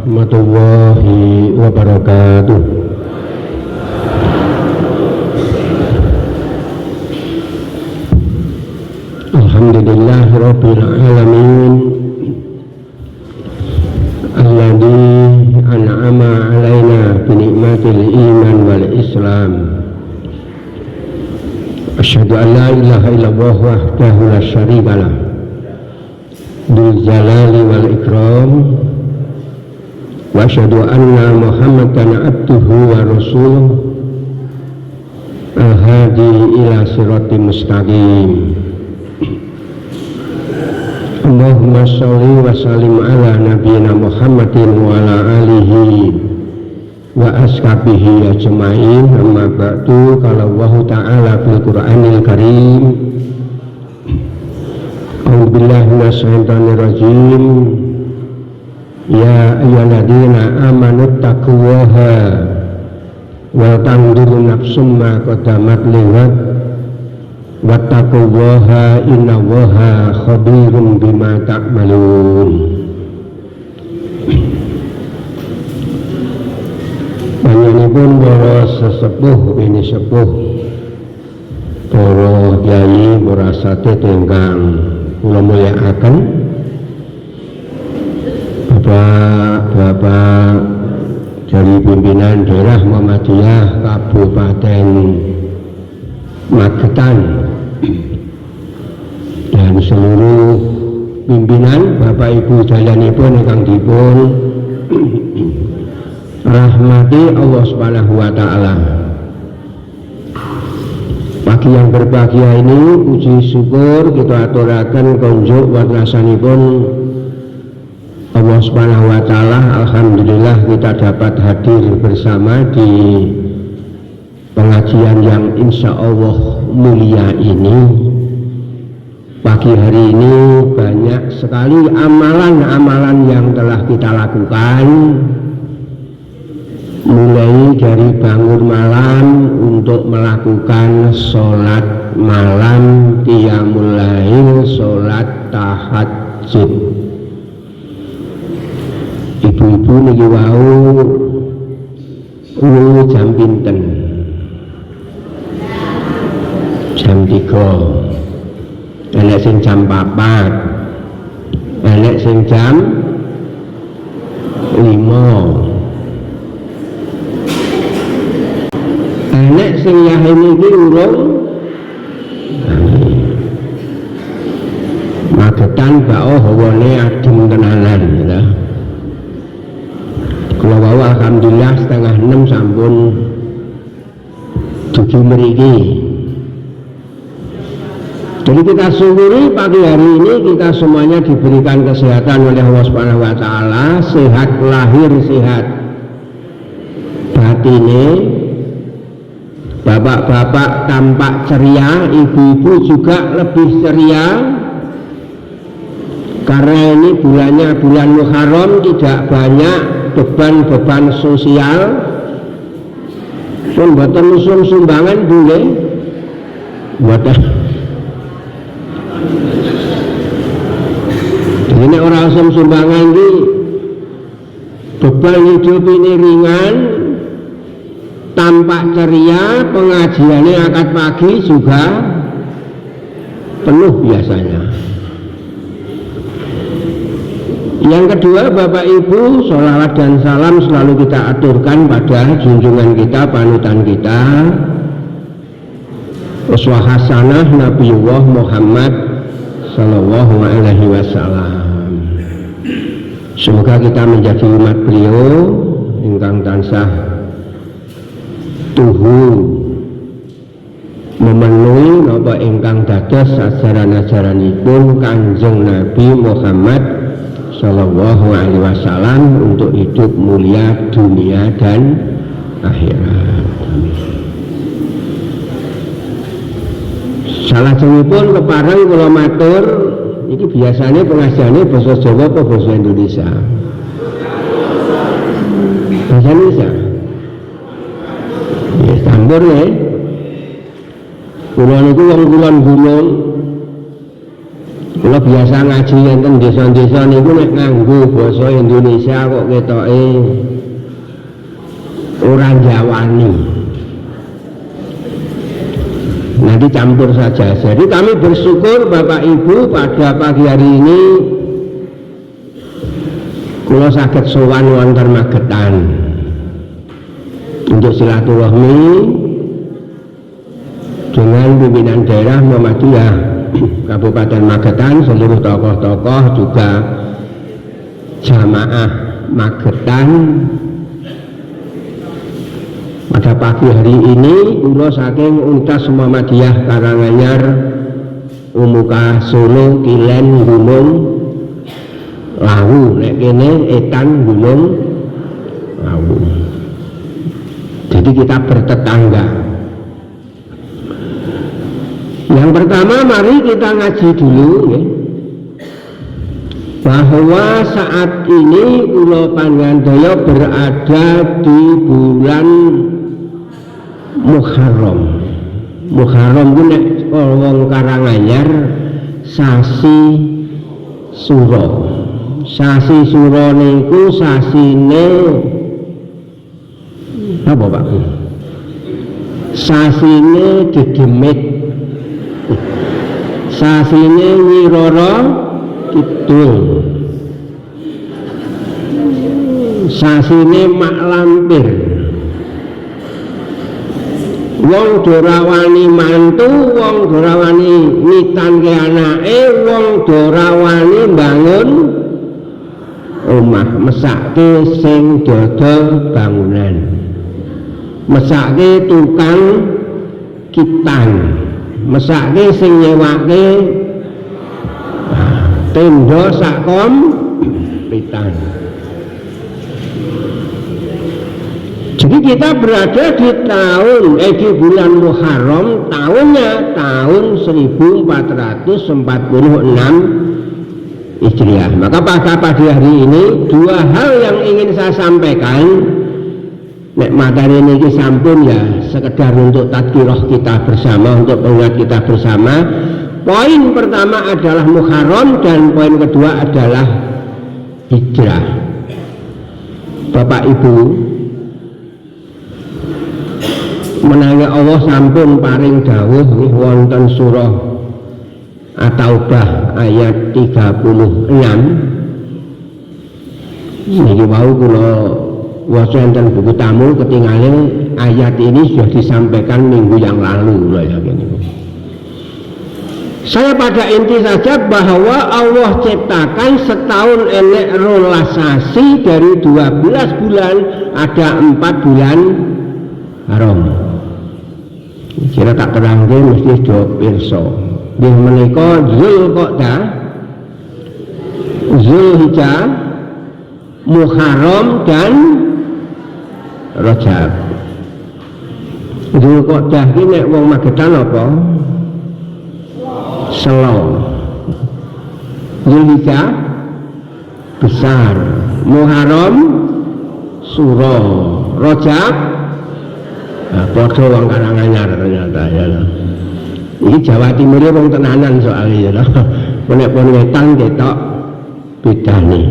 warahmatullahi wabarakatuh. Alhamdulillahirabbil alamin alladzi an'ama 'alaina bi ni'matil iman wal islam. Asyhadu an la ilaha illallah wahdahu la syarikalah dzul jalali wal ikram wa asyhadu anna Muhammadan abduhu wa rasuluh al-hadi ila siratal mustaqim. Allahumma sholli wa sallim ala nabiyyina Muhammadin wa ala alihi wa ashabihi ajma'in. Amma ba'du, qala Allah ta'ala fil Qur'anil Karim, a'udzu billahi minasyaitonir rajim. Ya ayyuhalladzina amanu taqullaha wa tanzur nafsum ma qaddamat lighad wattaqullaha innallaha khabirum bima ta'malun. Panjenenganipun para sesepuh ini sepuh, para kyai para satya ingkang kula mulyakaken, Bapak dari pimpinan daerah Muhammadiyah Kabupaten Magetan dan seluruh pimpinan Bapak Ibu dayanipun ingkang dipun rahmati Allah Subhanahu wa taala. Pagi yang berbahagia ini puji syukur kita aturaken konjuk warasanipun Allah Subhanahu wa taala. Alhamdulillah kita dapat hadir bersama di pengajian yang insya Allah mulia ini. Pagi hari ini banyak sekali amalan-amalan yang telah kita lakukan, mulai dari bangun malam untuk melakukan sholat malam, qiyamul lail, sholat tahajud. Ibu-ibu niki wau jam pinten? Jam 3, enek sing jam 4, enek sing jam 5, enek sing yahene iki urung. Magetan bao hawane adem tenanan ya. Kula wau alhamdulillah 5:30 sampun dugi mriki. Jadi kita syukuri pagi hari ini kita semuanya diberikan kesehatan oleh Allah Subhanahu wa taala, sehat lahir, sehat batine. Bapak-bapak tampak ceria, ibu-ibu juga lebih ceria. Karena ini bulannya bulan Muharram, tidak banyak beban-beban sosial. Pun mboten usul sumbangan nggih. Mboten. Ini orang usul sumbangan iki beban hidup ini ringan, tampak ceria, pengajiannya akad pagi juga penuh biasanya. Yang kedua, Bapak Ibu, sholawat dan salam selalu kita aturkan pada junjungan kita, panutan kita, uswah hasanah Nabiullah Muhammad sallallahu alaihi wasallam. Semoga kita menjadi umat beliau ingkang tansah tuhu memenuhi napa ingkang dados ajaran-ajaranipun Kanjeng Nabi Muhammad sallallahu alaihi wasallam untuk hidup mulia dunia dan akhirat. Salajengipun kepareng kula matur, iki biasanya pengajiane basa Jawa apa basa Indonesia? Basa Indonesia. Ya campur nggih. Kula niku wong kulon gunung. Kalau biasa ngaji enten desa-desa niku nek nganggo basa Indonesia kok ketoke ora njawani. Nanti campur saja. Jadi kami bersyukur Bapak Ibu pada pagi hari ini kula saged sowan wonten Magetan untuk silaturahmi dengan pimpinan daerah Muhammadiyah Kabupaten Magetan, seluruh tokoh-tokoh juga jamaah Magetan. Pada pagi hari ini kula saking Universitas Muhammadiyah Karanganyar Umuka Solo Kilen Gunung Lawu, nek kene Etan Gunung Lawu. Jadi kita bertetangga. Yang pertama mari kita ngaji dulu ya, bahwa saat ini kula Pangandaya berada di bulan Muharram. Muharram ku nek wong Karanganyar sasi Suro. Sasi Suro niku sasine apa Pak? Sasine Dedemit. Sasine Nyi Roro Kidul. Sasine Mak Lampir. Wong dorawani mantu, wong dorawani nitanke anake, wong dorawani bangun omah, mesake sing dodol bangunan, mesake tukang kitan, mesake sing nyewake tenda sakom pitan. Jadi kita berada di di bulan Muharram, tahunnya tahun 1446 Hijriah. Maka pada pagi hari ini dua hal yang ingin saya sampaikan. Nek materi ini sampun ya sekedar untuk tadkirah kita bersama, untuk pengingat kita bersama. Poin pertama adalah Muharram dan poin kedua adalah hijrah. Bapak Ibu, menangnya Allah sampun paring dawuh wonten surah At-Taubah ayat 36. Niki wau kula waca enten buku tamu ketinggalan ayat ini sudah disampaikan minggu yang lalu ya gini. Saya pada inti saja bahwa Allah ciptakan setahun enek rolasasi, dari 12 bulan ada 4 bulan haram. Kira tak terangke mesti do pirsa. Nggih menika Zulqa'dah, Zulhijjah, Muharram dan Rajab. Zulqa'dah iki nek wong Magetan apa? Selo. Zulhijjah besar, Muharram suro, Rajab padha wong Karanganyar ternyata ya. Ini Jawa Timur wong tenanan soalnya ya. Nek pun wetan ketok bedane.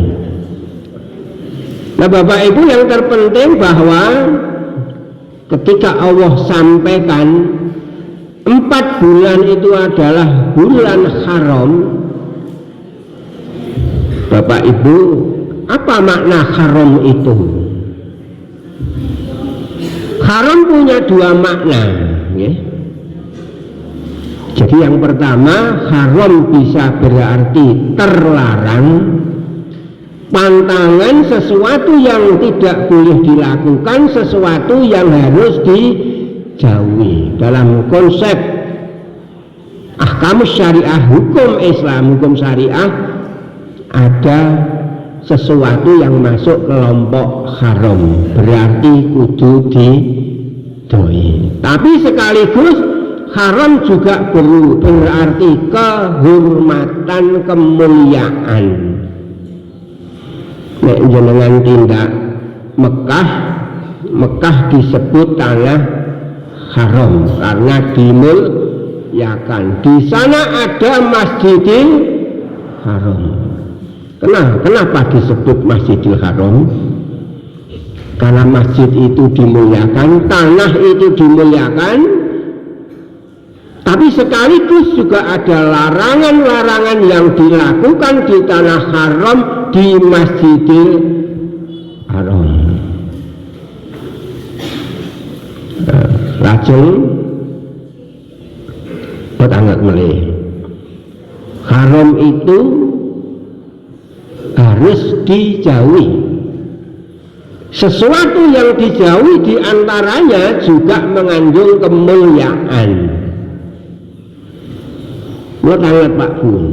Nah Bapak Ibu, yang terpenting bahwa ketika Allah sampaikan 4 bulan itu adalah bulan haram, Bapak Ibu, apa makna haram itu? Haram punya 2 makna ya. Jadi yang pertama, haram bisa berarti terlarang, pantangan, sesuatu yang tidak boleh dilakukan, sesuatu yang harus dijauhi. Dalam konsep ahkam syariah, hukum Islam, hukum syariah, ada sesuatu yang masuk kelompok haram, berarti kudu didoi. Tapi sekaligus haram juga berarti kehormatan, kemuliaan. Nek jenengan tindak Mekah disebut tanah haram karena dimuliakan. Di sana ada Masjidil Haram. Kenapa disebut Masjidil Haram? Karena masjid itu dimuliakan, tanah itu dimuliakan, tapi sekaligus juga ada larangan-larangan yang dilakukan di tanah haram di Masjidil Haram. Lajeng petangat melih. Haram itu harus dijauhi. Sesuatu yang dijauhi diantaranya juga mengandung kemuliaan. Lo tangat Pak Bun,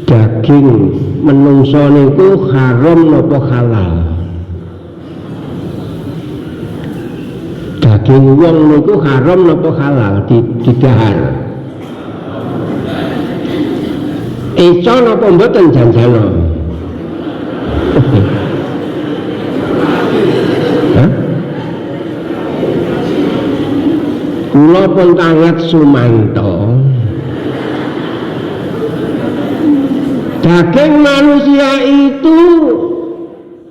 daging menungso niku haram napa halal? Daging wong niku haram napa halal didahar? Eco napa mboten janjana? Kula pun tangat sumanto. Daging manusia itu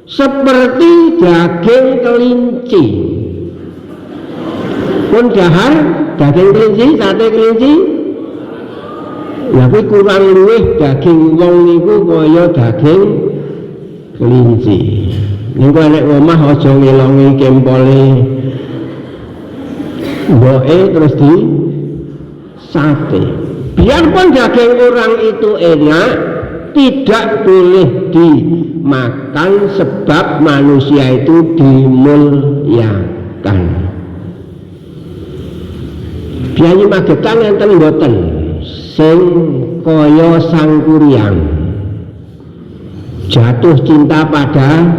seperti daging kelinci. Pun dahar daging kelinci, sate kelinci. Tapi kurang luwih daging wong niku kaya daging kelinci. Niku nek omah aja ngelongi kempole mboke terus di sate. Biarpun daging orang itu enak, tidak boleh dimakan sebab manusia itu dimuliakan. Biayi magetan enten mboten sing kaya sangkuriang jatuh cinta pada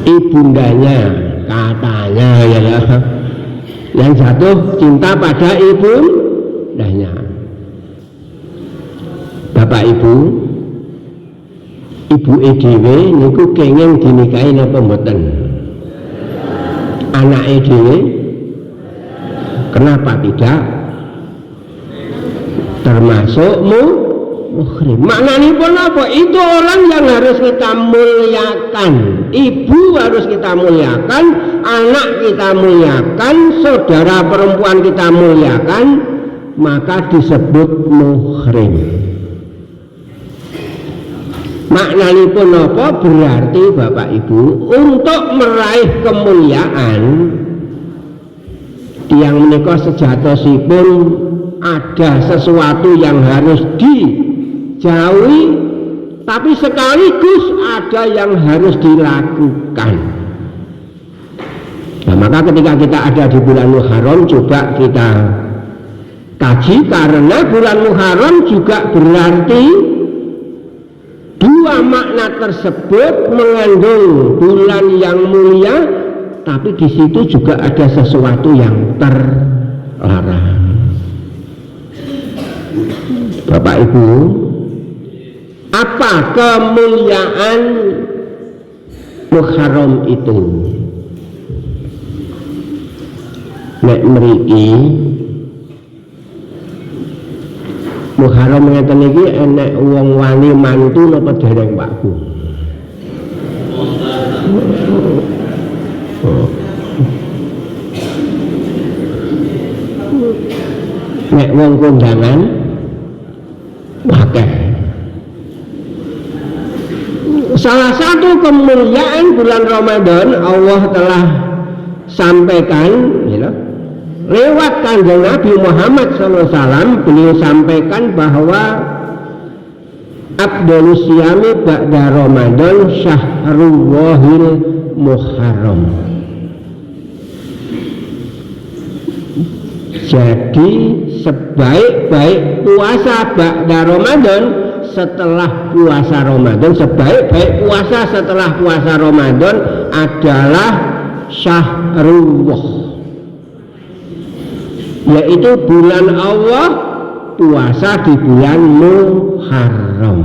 ibundanya katanya ya, yang jatuh cinta pada ibundanya. Bapak ibu dhewe niku kenging dinikahi napa mboten? Anake dhewe kenapa tidak? Termasuk muhrim. Maknanya apa? Itu orang yang harus kita muliakan. Ibu harus kita muliakan, anak kita muliakan, saudara perempuan kita muliakan, maka disebut muhrim. Maknanya pun apa? Berarti Bapak Ibu untuk meraih kemuliaan yang menikah sejatosipun ada sesuatu yang harus dijauhi, tapi sekaligus ada yang harus dilakukan. Nah, maka ketika kita ada di bulan Muharram coba kita kaji, karena bulan Muharram juga berarti dua makna tersebut mengandung bulan yang mulia, tapi di situ juga ada sesuatu yang terlarang. Bapak Ibu, apa kemuliaan Muharram itu? Nek mriki Muharram ngeten iki enek wong wani mantu napa dereng Pak Bu? Nek wong kondangan akeh. Salah satu kemuliaan bulan Ramadan Allah telah sampaikan ya, lewat Kanjeng Nabi Muhammad SAW. Beliau sampaikan bahwa Afdhalus Siyami ba'da Ramadan Syahrullahil Muharram. Jadi sebaik-baik puasa ba'da Ramadan setelah puasa Ramadan, sebaik-baik puasa setelah puasa Ramadan adalah Syahrullah, yaitu bulan Allah, puasa di bulan Muharram.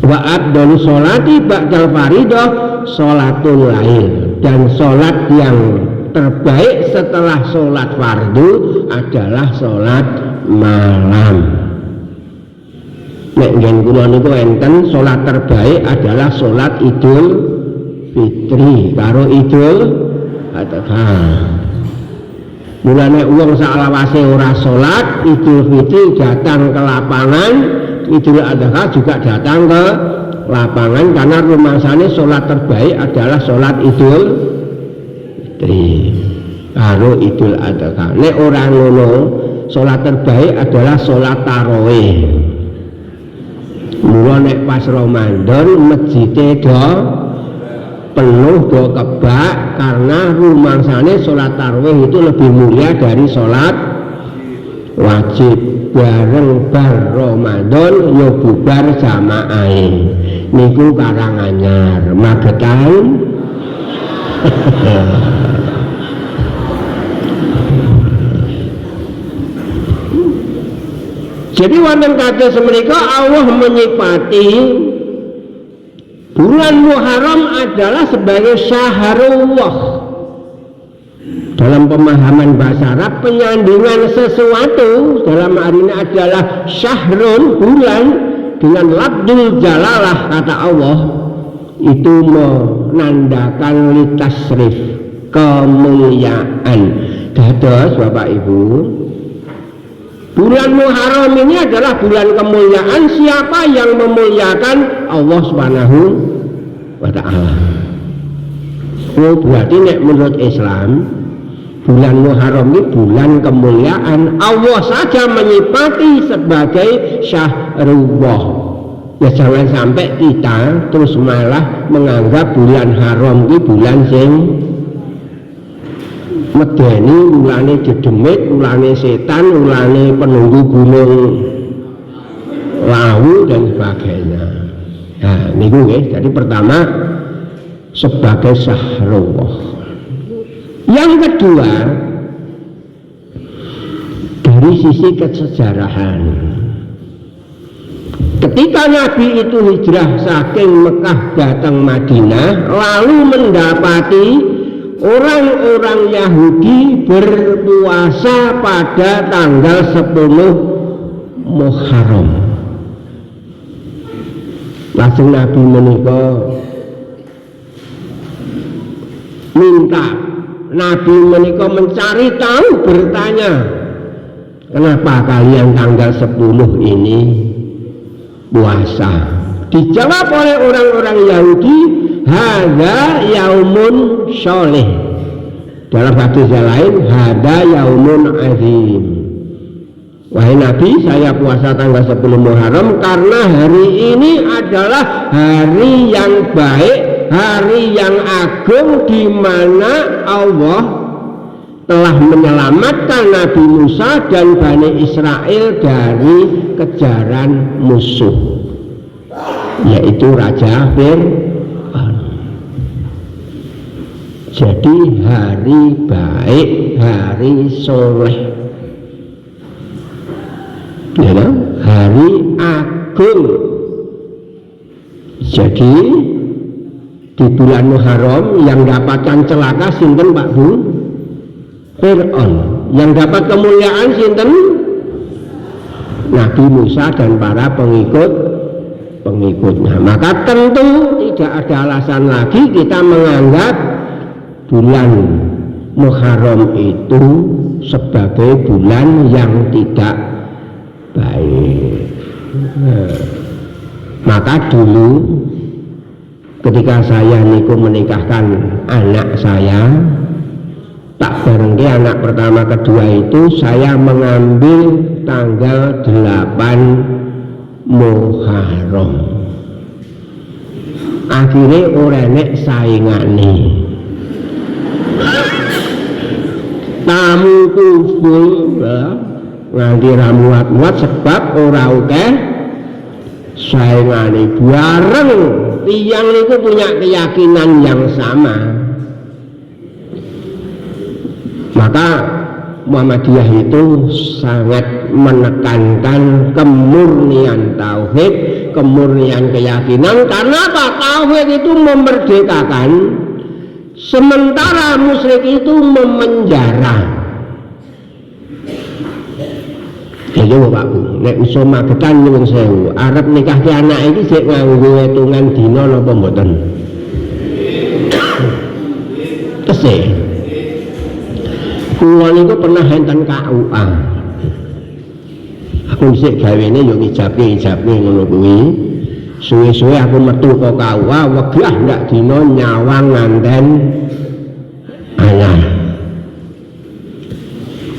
Wa abdalus sholati ba'dal faridah sholatul lail, dan sholat yang terbaik setelah sholat fardu adalah sholat malam. Nek ngen kula niku enten salat terbaik adalah salat Idul Fitri karo Idul Adha. Mulane wong saklawase ora salat Idul Fitri datang ke lapangan, Idul Adha juga datang ke lapangan karena rumangsane salat terbaik adalah salat Idul Fitri karo Idul Adha. Nek ora ngono, salat terbaik adalah salat tarawih. Mula nek pas Ramadan masjid do penuh do kebak karena rumangsane salat tarawih itu lebih mulia dari salat wajib. Bareng bar Ramadan yo bubar jamaah niku Karanganyar Magetan. Jadi wonten kados menika Allah menyifati bulan Muharram adalah sebagai syahrullah. Dalam pemahaman bahasa Arab, penyandingan sesuatu dalam hari ini adalah syahrun, bulan, dengan lafdzul jalalah kata Allah itu menandakan litasrif, kemuliaan. Dados Bapak Ibu, bulan Muharram ini adalah bulan kemuliaan. Siapa yang memuliakan? Allah Subhanahu wa ta'ala. Oh, berarti nek menurut Islam bulan Muharram ini bulan kemuliaan. Allah saja menyifati sebagai syahrullah. Ya jangan sampai kita terus malah menganggap bulan haram ini bulan sing medeni, ulane jedemit, ulane setan, ulane penunggu gunung Lawu dan sebagainya. Nah, niku nggih. Jadi pertama sebagai syahrullah. Yang kedua, dari sisi kesejarahan. Ketika Nabi itu hijrah saking Mekah datang Madinah, lalu mendapati orang-orang Yahudi berpuasa pada tanggal 10 Muharram. Langsung Nabi menikah minta, Nabi menikah mencari tahu, bertanya, kenapa kalian tanggal 10 ini puasa? Dijawab oleh orang-orang Yahudi, hadza yaumun sholih. Dalam hadis yang lain, hadza yaumun azim. Wahai Nabi, saya puasa tanggal 10 Muharram karena hari ini adalah hari yang baik, hari yang agung, di mana Allah telah menyelamatkan Nabi Musa dan Bani Israel dari kejaran musuh, yaitu Raja Fir'aun. Jadi hari baik, hari soleh, ya, hari agung. Jadi di bulan Muharram yang dapatkan celaka sinten Pak Bu? Fir'aun. Yang dapat kemuliaan sinten? Nabi Musa dan para pengikutnya. Maka tentu tidak ada alasan lagi kita menganggap bulan Muharram itu sebagai bulan yang tidak baik. Maka dulu ketika saya niku menikahkan anak saya, tak barengke anak pertama kedua itu saya mengambil tanggal 8 Muharram. Akhirnya ora nek saingane. Tamu full nganti ra muat-muat sebab ora akeh saingane. Bareng tiyang niku punya keyakinan yang sama. Maka Muhammadiyah itu sangat menekankan kemurnian tauhid, kemurnian keyakinan. Karena apa? Tauhid itu memerdekakan, sementara musyrik itu memenjara. Ayo Pak Bu, nek usaha Magetan nyuwun sewu, arep nikahke anak iki sik nganggo hitungan dina napa mboten? Tesih. Kula niku pernah enten KUA. Aku sik gawene yo ngijabe ngono kuwi. Suwe-suwe aku metu ke KUA, wegah ndak dina nyawang nganten anyar.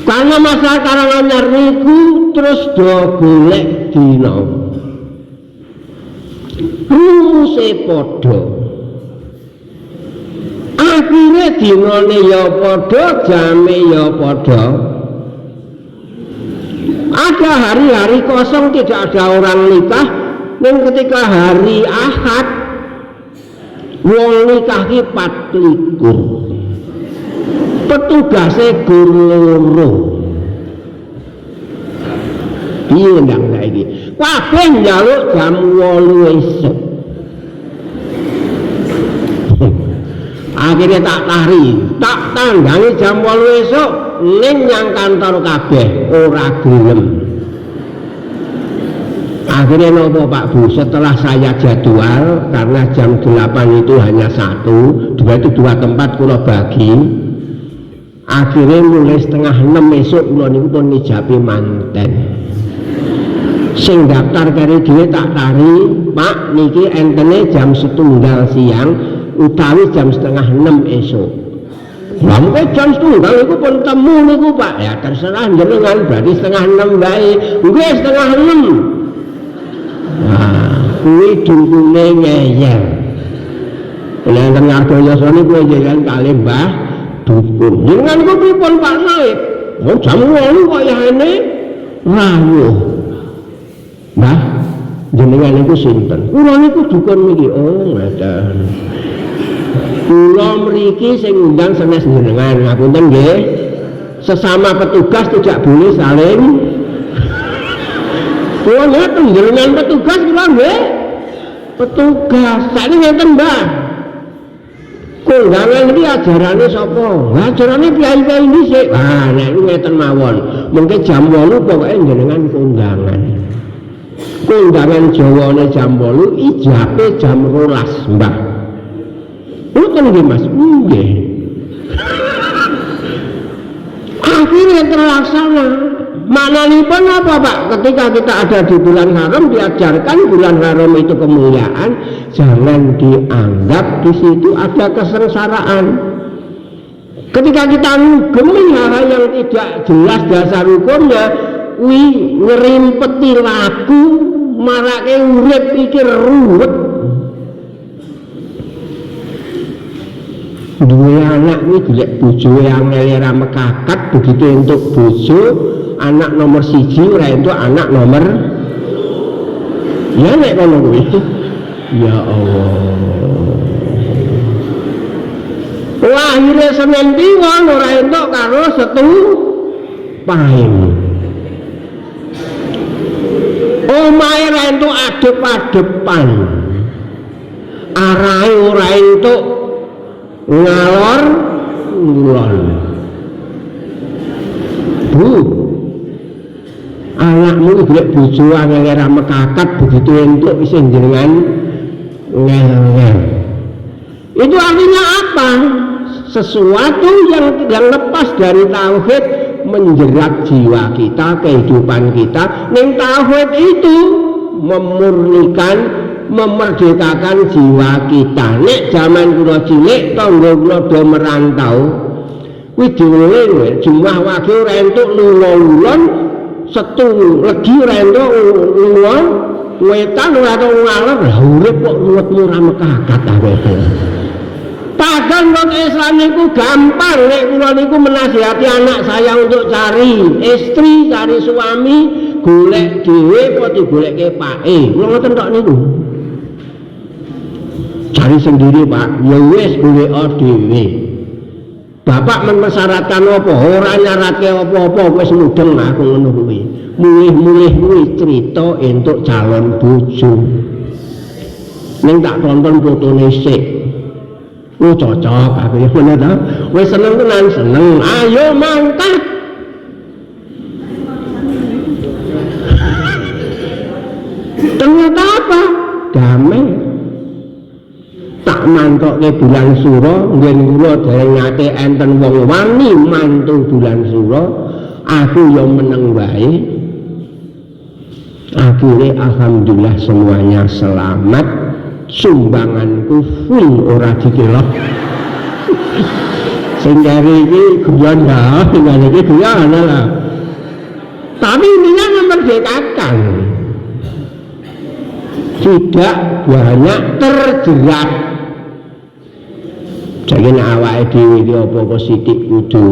Karena masa Karanganyar niku terus do golek dina. Rumuse padha. Akhirnya dinane ya padha, jame ya padha. Ada hari-hari kosong tidak ada orang nikah, dan ketika hari Ahad wong nikah ki 24. Petugasnya guru loro. Piye ndang saiki? Kabeh njaluk jam 8 esuk. Akhirnya tak tanggangi jam 8 esuk ning nyang kantor kabeh ora gelem. Akhirnya nopo Pak Bu, setelah saya jadwal karena jam 8 itu hanya satu, itu dua tempat kula bagi. Akhirnya mulai setengah 6 esok kula niku pun ngijabi manten. Sing daftar kari dhewe tak tari, Pak niki entene jam 1 siang utawi jam setengah 6 esok. Lah mungkin jam 1 niku pun temu niku Pak. Ya terserah jenengan, berarti setengah 6 bae. Nggih setengah 6. Nah, kuwi dungkune ngeyel. Nek enten Ngardoyoso niku jenengan kalih Mbah dukun. Jenengan niku pripun Pak Naik? Oh jam 8 kok yane rawuh. Mbah, jenengan niku sinten? Kula niku dukun niki. Oh, ngaten. Kula mriki sing ngundang sanes jenengan. Ngapunten nggih. Sesama petugas tidak boleh saling. Kula ngeten jenengan petugas kula nggih. Petugas. Sakniki ngeten, Mbah. Kondangan iki ajarane sapa? Ajarane piyai-piyai dhisik. Ah, nek niku ngeten mawon. Mengke jam 8 pokoke jenengan kondangan. Kondangan Jawane jam 8, ijabe jam 12, Mbah. Ngoten nggih Mas. Nggih. Akhirnya terlaksana. Maknanipun apa Pak? Ketika kita ada di bulan haram, diajarkan bulan haram itu kemuliaan, jangan dianggap di situ ada kesengsaraan. Ketika kita ngugemi hal yang tidak jelas dasar hukumnya, ngerimpeti laku, marake urip pikir ruwet. Dua anak ini golek bojo yang ngelera mekakat, begitu untuk bojo anak nomor 1 ora entuk anak nomor. Ya nek kono kuwi. Ya Allah. Lahire Senin Kliwon ora entuk karo Setu Pahing. Omahe ora entuk adep-adepan. Arahe ora entuk ngalor ngulon. Bu, anakmu golek bojo angel mekakat begitu entuk sing jenengan ngel-ngel. Itu artinya apa? Sesuatu yang lepas dari tauhid menjerat jiwa kita, kehidupan kita. Ning tauhid itu memurnikan, memerdekakan jiwa kita. Nek zaman kula cilik tangga kula do merantau, kuwi diweling jumlah wage ora entuk lulon, Setu legi ora entuk lulon, wetan ora tau ngalor, urip kok ruwet ora mekakat ae. Padahal non Islam niku gampang, nek kula niku menasihati anak saya untuk cari istri, cari suami, golek dhewe apa digoleke pake. Kula ngoten tok niku. Cari sendiri Pak, ya wis golek dhewe. Bapak mensyaratkan apa? Ora nyaratke apa-apa, wis mudeng aku ngono kuwi. Mulih-mulih kuwi cerita entuk calon bojo. Ning tak tonton fotone sik. Oh cocok aku ya bener ta. Wis seneng tenan, seneng. Ayo mangkat. damai tak mantokke bulan suro nggen kula dereng nate enten wong wani mantu bulan suro aku yo meneng wae akhirnya alhamdulillah semuanya selamat sumbanganku full ora dikelok sehingga ini guyon ya sehingga ini guyon lah tapi intinya memerdekakan tidak banyak terjerat jadi awake dhewe iki apa-apa sithik kudu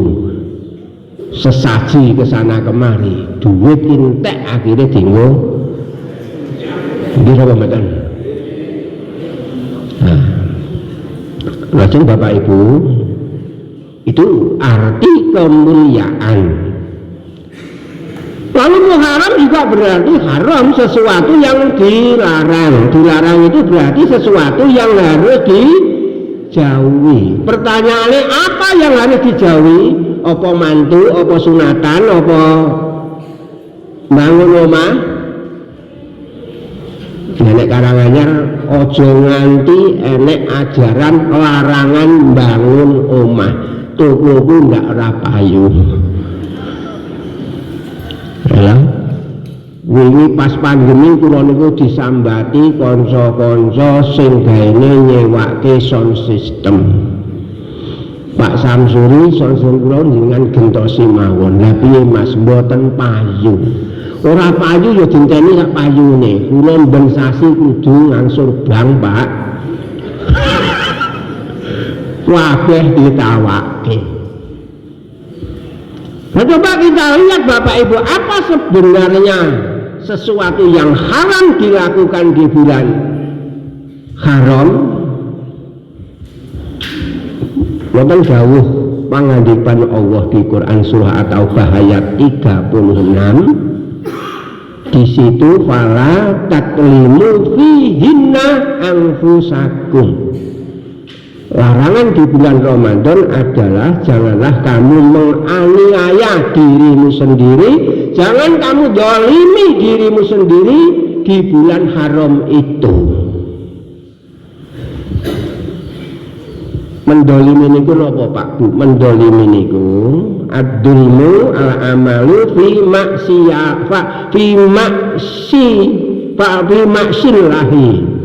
sesaji kesana kemari duit entek akhirnya dienggo iki apa mboten lajeng Bapak Ibu itu arti kemuliaan. Lalu muharram juga berarti haram, sesuatu yang dilarang. Dilarang itu berarti sesuatu yang harus dijauhi. Pertanyaannya apa yang harus dijauhi? Apa mantu, apa sunatan, apa bangun omah? Nenek Karanganyar ojo nganti enek ajaran larangan bangun omah. Tukuku ndak ora payu. Ya. Wingi pas pandemi kula niku disambati kanca-kanca sing gaene nyewake sound system. Pak Samsuri sound system kula dengan gentosi mawon. Lah piye Mas mboten payu. Ora payu ya dinteni sak payune. Kula ben sasi kudu ngangsur bang, Pak. Wabeh ditawake. Nah, coba kita lihat Bapak Ibu, apa sebenarnya sesuatu yang haram dilakukan di bulan haram? Wonten dawuh pangandikan Allah di Quran surah At-Taubah ayat 36. Di situ fala taklimu fihinna anfusakum. Larangan di bulan Ramadan adalah janganlah kamu menganiaya dirimu sendiri, jangan kamu dolimi dirimu sendiri di bulan haram itu. Mendolimi niku napa Pak Bu? Mendolimi niku ad-dulmu al-amalu fi maksiya fi maksillahi.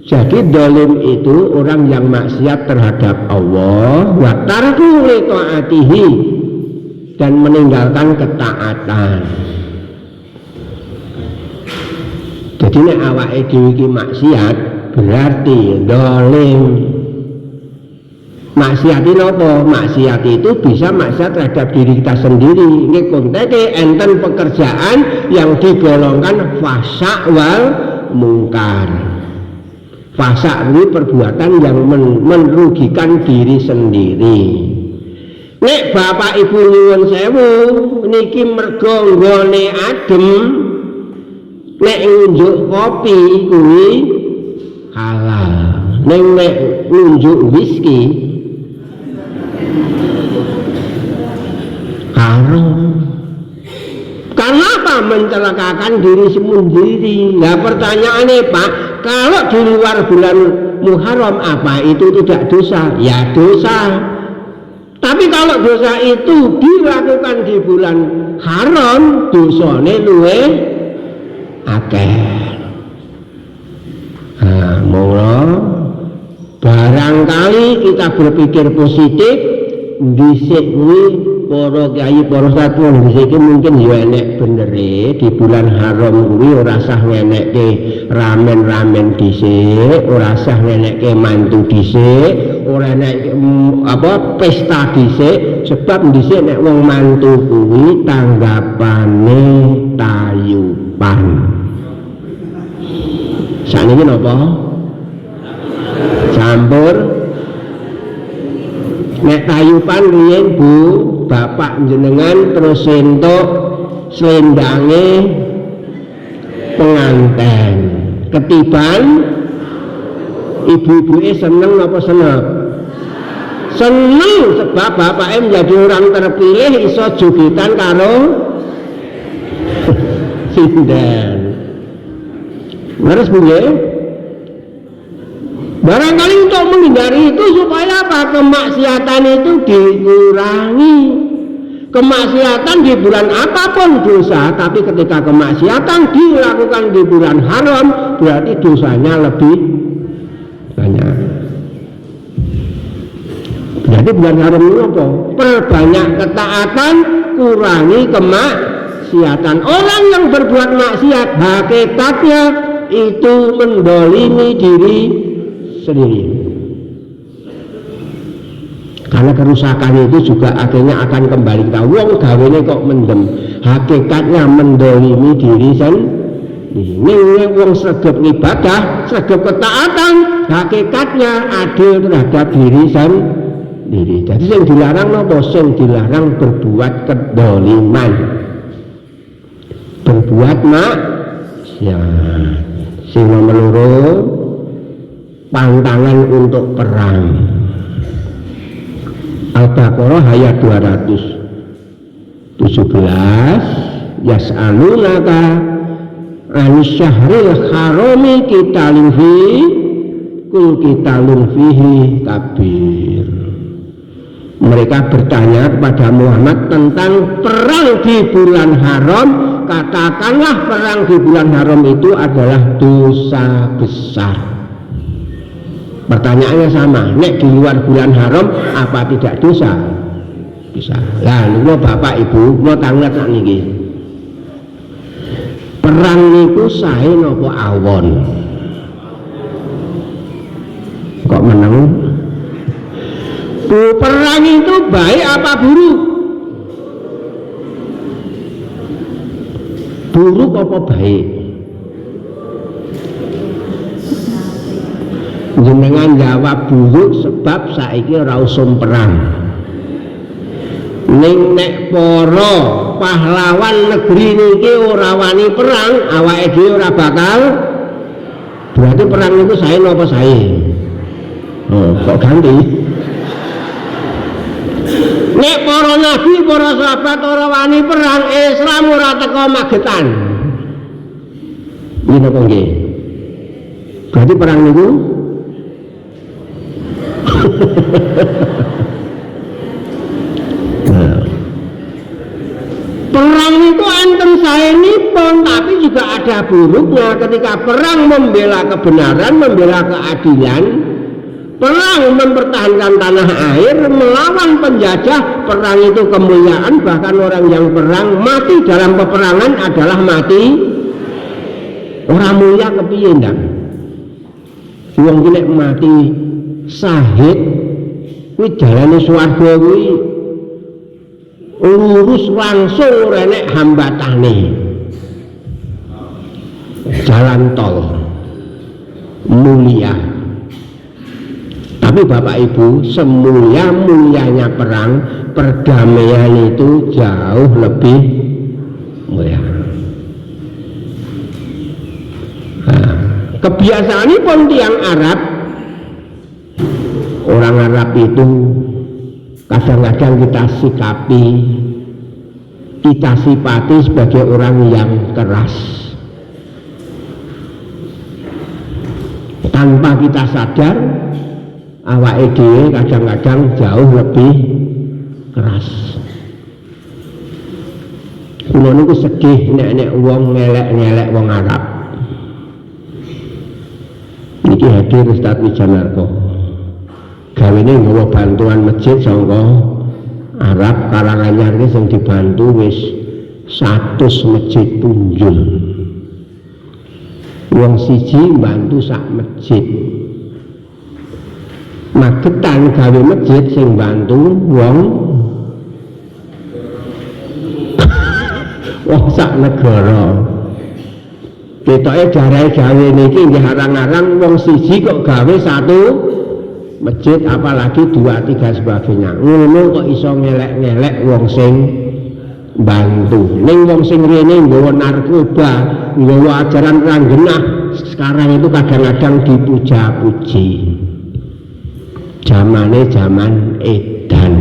Jadi dolim itu orang yang maksiat terhadap Allah wa tarku li taatihi dan meninggalkan ketaatan. Jadi nek awake dhewe iki maksiat berarti dolim. Maksiat itu apa? Maksiat itu bisa maksiat terhadap diri kita sendiri. Ini konteks enten pekerjaan yang digolongkan fasya wal mungkar. Fasya ini perbuatan yang merugikan diri sendiri. Nek Bapak Ibu nyuwun sewu niki mergo nggone adem, nek ngunjuk kopi kuwi halal. Nek ngunjuk whisky haram. Karena apa? Mencelakakan diri sendiri. Nah pertanyaannya Pak, kalau di luar bulan Muharram apa itu tidak dosa? Ya dosa. Tapi kalau dosa itu dilakukan di bulan haram, dosane luwih akeh. Nah, mula barangkali kita berpikir positif, dhisik kuwi para kiai para satwa dhisik mungkin ya enek benere di bulan haram kuwi ora sah ngenekke ramen-ramen dhisik, ora sah ngenekke mantu dhisik, ora enek apa pesta dhisik sebab dhisik nek wong mantu kuwi tanggapane tayuban. Sakniki napa? Campur nek tayuban riyen Bu bapak jenengan terus entuk slendange penganten ketiban ibu-ibuke seneng apa seneng? Seneng sebab bapaknya menjadi orang terpilih iso jogetan karo sinden. Terus Bu nggih Barangkali untuk menghindari itu supaya apa? Kemaksiatan itu dikurangi. Kemaksiatan di bulan apapun dosa, tapi ketika kemaksiatan dilakukan di bulan haram, berarti dosanya lebih banyak. Jadi bulan haram itu apa? Perbanyak ketaatan, kurangi kemaksiatan. Orang yang berbuat maksiat hakikatnya itu mendolimi diri sendiri. Karena kerusakan itu juga akhirnya akan kembali ke wong gawene kok mendem. Hakikatnya mendolimi diri sendiri. Ning wong sregep ibadah, sregep ketaatan, hakikatnya adil terhadap diri sendiri. Jadi yang dilarang napa? Sing dilarang berbuat kedoliman, berbuat maksiat. Sing nomor loro, pantangan untuk perang. Al-Baqarah ayat 217, yas'alunaka anisyahril harami qitalin fihi kul qitalun fihi kabir. Mereka bertanya kepada Muhammad tentang perang di bulan haram. Katakanlah perang di bulan haram itu adalah dosa besar. Pertanyaannya sama, nek di luar bulan haram apa tidak dosa? Bisa. Lah niku Bapak Ibu, kula tanggap sak niki. Perang niku sae napa awon? Kok meneng? Perang itu baik apa buruk? Buruk apa baik? Jenengan jawab buruk sebab saiki ora usum perang. Ning nek para pahlawan negeri niki ora wani perang, awake dhewe ora bakal. Berarti perang niku sae napa sae? Oh, kok ganti? Nek para nabi, para sahabat ora wani perang, Islam ora teko magetan. Ini napa nggih? Berarti perang niku perang itu enten saenipun, tapi juga ada buruknya. Ketika perang membela kebenaran, membela keadilan, perang mempertahankan tanah air, melawan penjajah, perang itu kemuliaan. Bahkan orang yang perang mati dalam peperangan adalah mati orang mulia kepiye ndak? Wong ki nek mati syahid kuwi jalane swarga kuwi lurus langsung ora nek hambatane. Jalan tol mulia. Tapi Bapak Ibu, semulia-mulianya perang, perdamaian itu jauh lebih mulia. Nah, kebiasaan ini pun tiang Arab, orang Arab itu kadang-kadang kita sikapi, kita sifati sebagai orang yang keras. Tanpa kita sadar, awake dhewe kadang-kadang jauh lebih keras. Kula niku sedih nek wong ngelek-ngelek wong Arab. Niki hadir Ustaz Wijanarko. Gawene nggawa bantuan masjid saka Arab Karanganyar iki sing dibantu wis 100 masjid punjul. Wong siji bantu sak masjid. Magetan gawe masjid sing bantu wong sak negara. Ketoke jarae gawe niki nggih arang-arang wong siji kok gawe satu masjid, apalagi 2, 3 sebagainya. Ngono kok iso ngelek-ngelek wong sing bantu. Ning wong sing rene nggawa narkoba, nggawa ajaran ranggenah, sekarang itu kadang-kadang dipuja-puji. Zamane zaman edan.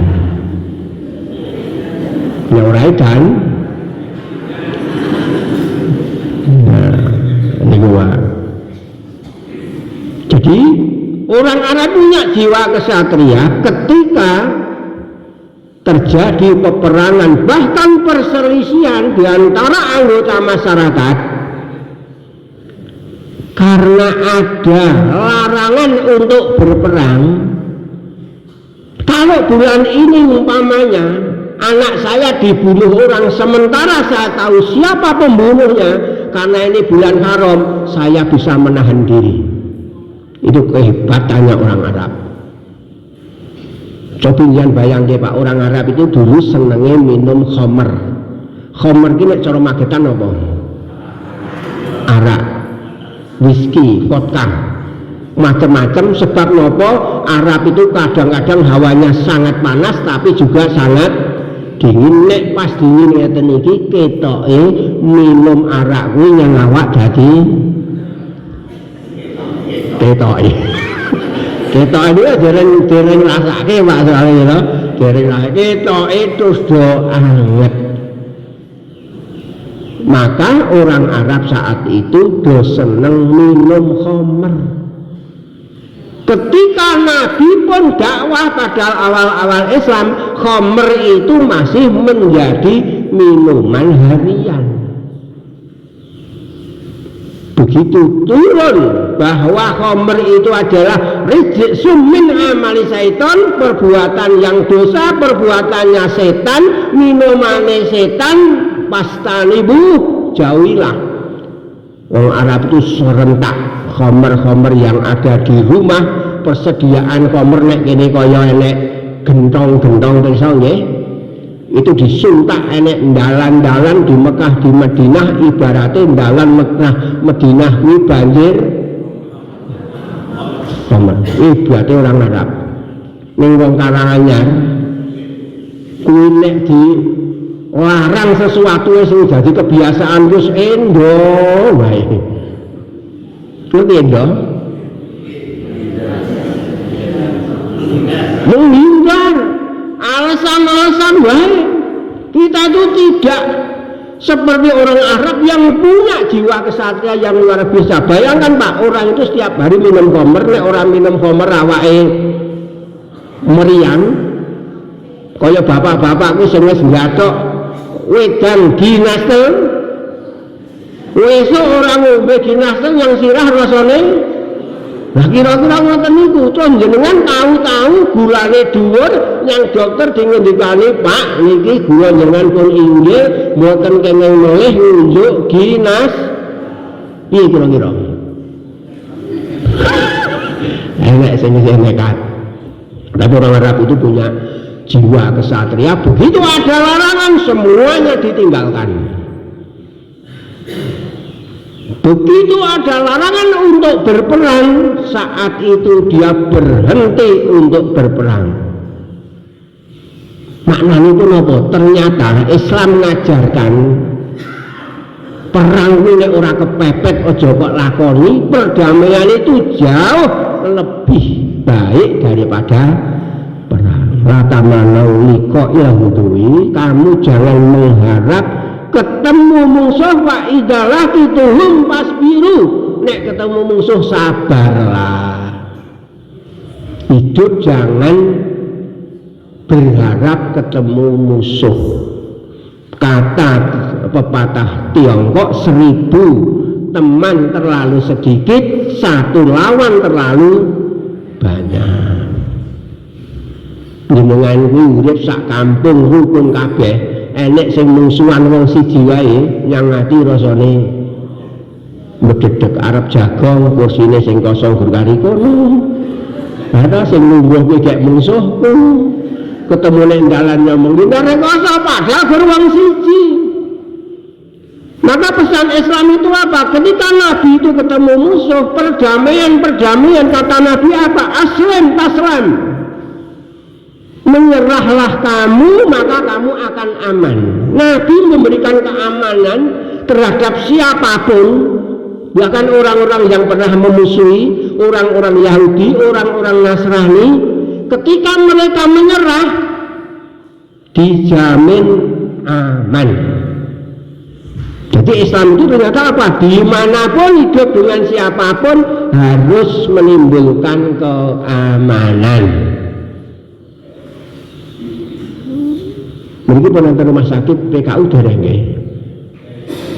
Ya ora edan. Nah, niku wae. Jadi Orang Arab punya jiwa kesatria ketika terjadi peperangan, bahkan perselisihan di antara anggota masyarakat karena ada larangan untuk berperang. Kalau bulan ini umpamanya anak saya dibunuh orang, sementara saya tahu siapa pembunuhnya, karena ini bulan haram, saya bisa menahan diri. Itu kehebatannya orang Arab. Coba jangan bayangin Pak, orang Arab itu dulu senengnya minum khamr. Khamr ini cara Magetan apa? Arak, whisky, vodka, macam-macam. Sebab nopo, Arab itu kadang-kadang hawanya sangat panas tapi juga sangat dingin. Nek pas dingin ngeten iki ketoke minum arak kuwi nyawak dadi ketoke. Ketoke iki dereng rasake Pak soalé ya. Dereng rasake ketoke terus do anget. Maka orang Arab saat itu do seneng minum khamr. Ketika Nabi pun dakwah pada awal-awal Islam, khamr itu masih menjadi minuman harian. Begitu turun bahwa khamr itu adalah rijsum min amali syaitan, perbuatan yang dosa, perbuatannya setan, minumannya setan, pastanibu, jauhilah. Orang Arab itu serentak khamr-khamr yang ada di rumah, persediaan khamr nek kene kaya enek gentong-gentong iso nggih. Itu disuntak enek dalan-dalan di Mekah di Madinah, ibaratnya dalan Mekah Madinah kuwi banjir khamr. Berarti orang Arab. Ning wong Karanganyar kuwi nek di larang sesuatu sing dadi kebiasaan wis endo wae. Kuwi endo. Menghindar alasan-alasan wae. Kita itu tidak seperti orang Arab yang punya jiwa kesatria yang luar biasa. Bayangkan Pak, orang itu setiap hari minum khamr, nek orang minum khamr awake meriang. Kaya bapak-bapak ku sing wis ngatok wedan ginasel, wesuk orang ngombe ginasel yang sirah rasane. Nah kira-kira ngoten niku, terus jenengan tahu-tahu gulane dhuwur, yang dokter dingendikani Pak niki gula jenengan pun inggil, mboten kenging melih nunjuk ginas. Piye kira-kira? Enak sing nekat. Tapi orang Arab itu punya jiwa kesatria, begitu ada larangan semuanya ditinggalkan. Begitu ada larangan untuk berperang, saat itu dia berhenti untuk berperang. Maknanya itu apa? Ternyata Islam mengajarkan perang ini ora kepepet, ojo kok lakoni. Perdamaian itu jauh lebih baik daripada perang. Rata manau liko ilhudui, kamu jangan mengharap ketemu musuh wa idalah kituhum pasbiru. Nek ketemu musuh sabarlah. Hidup jangan berharap ketemu musuh. Kata pepatah Tiongkok, 1000 teman terlalu sedikit, 1 lawan terlalu banyak. Jenengan kuwi urip sak kampung rukun kabeh, enek sing mungsuhan wong siji wae yang ngati rasane medhedhek arep jagong, kursine sing kosong berkari kono. Ada sing nunggu kuwi gek mungsuhku. Ketemu ning dalan ngomong ngindar koso padahal gur wong siji. Maka pesan Islam itu apa? Ketika Nabi itu ketemu musuh, perdamaian kata Nabi apa? Aslim taslam. Menyerahlah kamu, maka kamu akan aman. Nabi memberikan keamanan terhadap siapapun, bahkan orang-orang yang pernah memusuhi, orang-orang Yahudi, orang-orang Nasrani. Ketika mereka menyerah, dijamin aman. Jadi Jadi Islam itu ternyata apa? Dimanapun hidup dengan siapapun harus menimbulkan keamanan. Mungkin penonton rumah sakit PKU dereng nggih.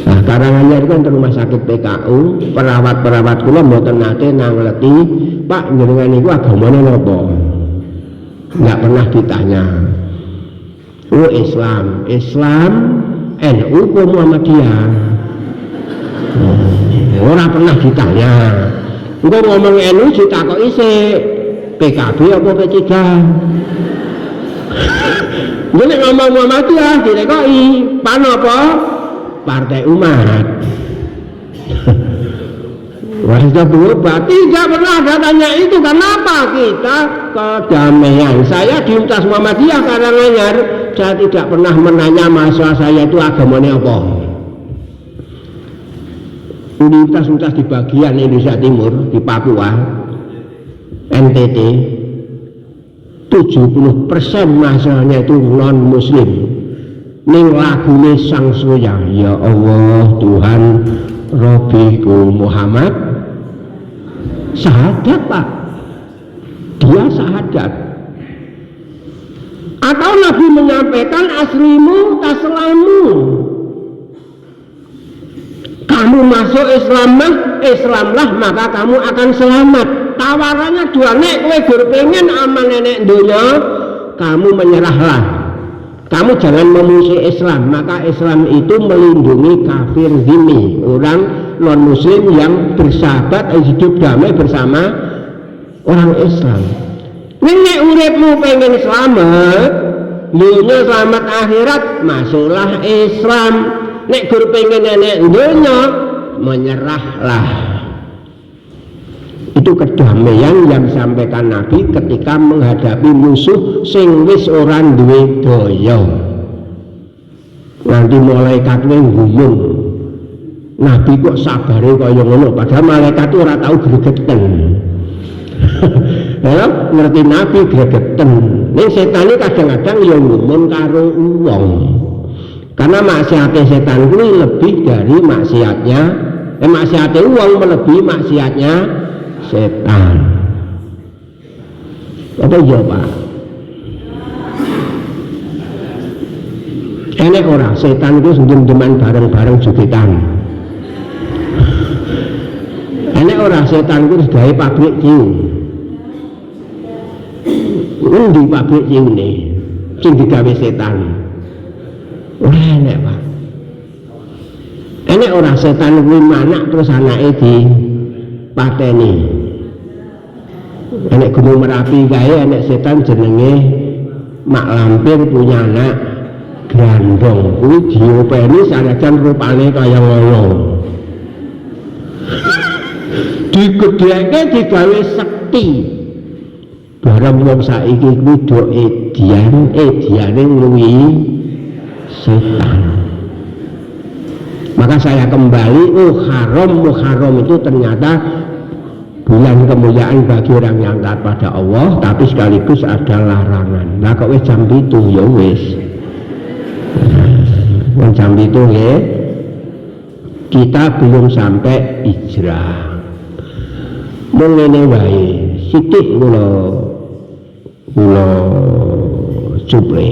Nah, Karanganyar kan rumah sakit PKU, perawat-perawat kula mboten nate nangleti, Pak jenengan niku agamane napa? Enggak pernah ditanya. Oh Islam, NU apa Muhammadiyah? Ora pernah ditanya. Engko ngomong NU ditakoki sik PKB apa P3? Nek ngomong Muhammadiyah ditakoki pan apa? Partai Umat. Wah, sudah berubah. Tidak pernah ada tanya itu. Kenapa kita kedamaian? Saya di Universitas Muhammadiyah Karanganyar, saya tidak pernah menanya mahasiswa saya itu agamanya apa. Universitas di bagian Indonesia Timur, di Papua, NTT, 70% mahasiswanya itu non Muslim. Ning lagune sang surya, ya Allah Tuhan Rabbiku Muhammad, syahadat Pak, dia syahadat. Atau Nabi menyampaikan aslimu taslamu, kamu masuk Islamlah maka kamu akan selamat. Tawarannya dua, nek kowe gur pengen aman nenek dunya, kamu menyerahlah. Kamu jangan memusuhi Islam, maka Islam itu melindungi kafir zimmi, orang non muslim yang bersahabat hidup damai bersama orang Islam. Nek uripmu pengen selamat, dunia selamat akhirat, masuklah Islam. Nek gur pengen nenek dunia, menyerahlah. Itu kedamaian yang disampaikan Nabi ketika menghadapi musuh sing wis orang duwe daya. Nanti malaikat ngguyung. Nabi kok sabare kaya ngono, padahal malaikat ora tau gregeten. Ya, ngerti Nabi gregeten. Ning setan iki kadang-kadang ya ngumun karo wong. Karena maksiat setan itu lebih dari maksiatnya, maksiatnya wong melebihi maksiatnya setan. Apa ya Pak? Enek orang setan itu sendem-deman bareng-bareng jugetan. Enek orang setan itu sebagai pabrik ciu. Di pabrik ciu nih, sing digawe setan. Ora enek Pak. Enek orang setan kuwi manak terus anake di pateni. Enek Gunung Merapi kae enek setan jenenge Mak Lampir punya anak Grandong, kuwi diopeni sanajan rupane kaya ngono. Digedheke digawe sekti. Barang wong saiki kuwi do ediane ngluwihi setan. Maka saya kembali, Muharram itu ternyata bulan kemuliaan bagi orang yang taat pada Allah, tapi sekaligus ada larangan. Nah kok wis jam 7 ya wis. Jam 7 ya. Kita belum sampai hijrah. Mengene wae, sithik kula cuple.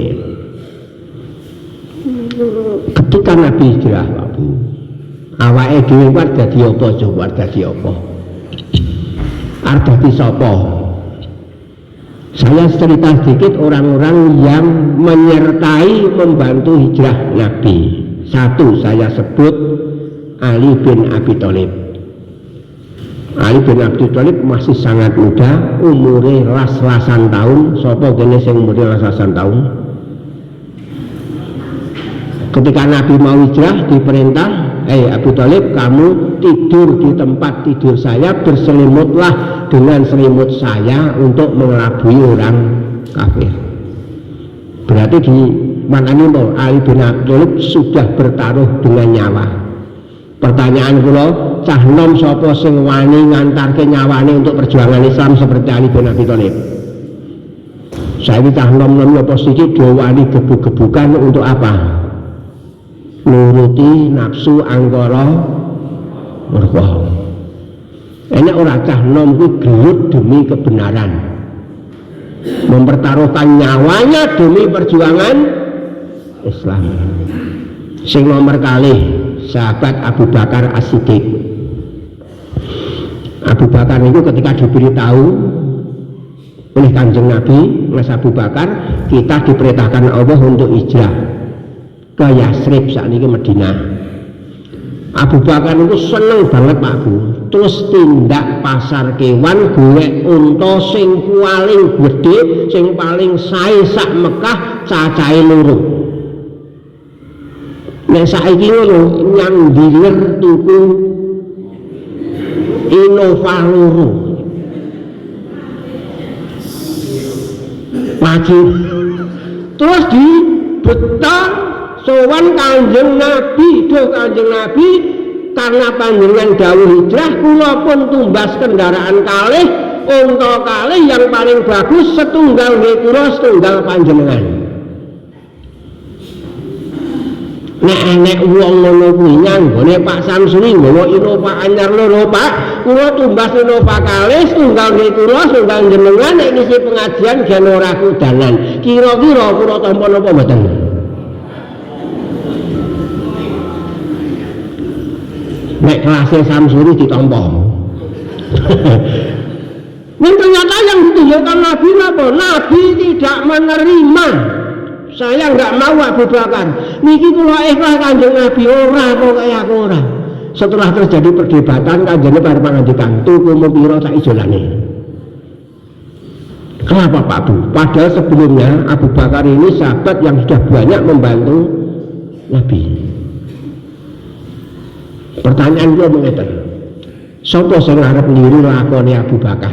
Ketika Nabi hijrah, Pak Bu, awake dhewe kuwi dadi apa coba dadi apa? Arep dadi sapa? Saya cerita sedikit orang-orang yang menyertai membantu hijrah Nabi. Satu saya sebut Ali bin Abi Thalib. Ali bin Abi Thalib masih sangat muda, umure las-lasan tahun. Sapa kene sing umure las-lasan tahun? Ketika Nabi mau hijrah diperintah, Abu Thalib, kamu tidur di tempat tidur saya, berselimutlah dengan selimut saya untuk mengelabui orang kafir. Berarti di mana ini Ali bin Abi Thalib sudah bertaruh dengan nyawa. Pertanyaan kula, cah nom sapa sing wani ngantarke nyawane untuk perjuangan Islam seperti Ali bin Abi Thalib? Saya ini cah nom apa sedikit do wani gebuk-gebukan untuk apa? nuruti nafsu angkara murka. Enek ora cah nom kuwi gelut demi kebenaran, mempertaruhkan nyawanya demi perjuangan Islam. Sing nomor kalih sahabat Abu Bakar As-Siddiq. Abu Bakar itu ketika diberitahu oleh Kanjeng Nabi, Mas Abu Bakar, kita diperintahkan Allah untuk hijrah ke Yasrib, saat ini Madinah. Abu Bakar itu seneng banget Pak Bu. Terus tindak pasar kewan, golek unta sing paling gede, sing paling sae sak Mekah, cacahe loro. Nek saiki ngono nyang diler tuku Innova loro. Maju. Terus dibeton sowan Kanjeng Nabi, Kanjeng Nabi, karena panjenengan dawuh hijrah, kula pun tumbas kendaraan kalih, unta kalih yang paling bagus, setunggal nggih kula, setunggal panjenengan. Nek wong ngono kuwi nyanggone Pak Samsuri nggawa Innova anyar loro Pak, kula tumbas Innova kalih, setunggal nggih kula, setunggal jenengan, nek ngisi pengajian gen ora kudanan. Kira-kira kula tampa napa mboten? Nek kelasnya Samsuri ditompo. Dan ternyata yang ditunjukkan Nabi apa? Nabi tidak menerima. Saya nggak mau Abu Bakar. Niki kula ikhlas Kanjeng Nabi ora pokoke aku ora. Setelah terjadi perdebatan Kanjeng Nabi bar pangandikan tuku piro sak ijolane. Kenapa Pak Bu? Padahal sebelumnya Abu Bakar ini sahabat yang sudah banyak membantu Nabi. Pertanyaan gue mengatakan, sapa sing arep niru lakone Abu Bakar?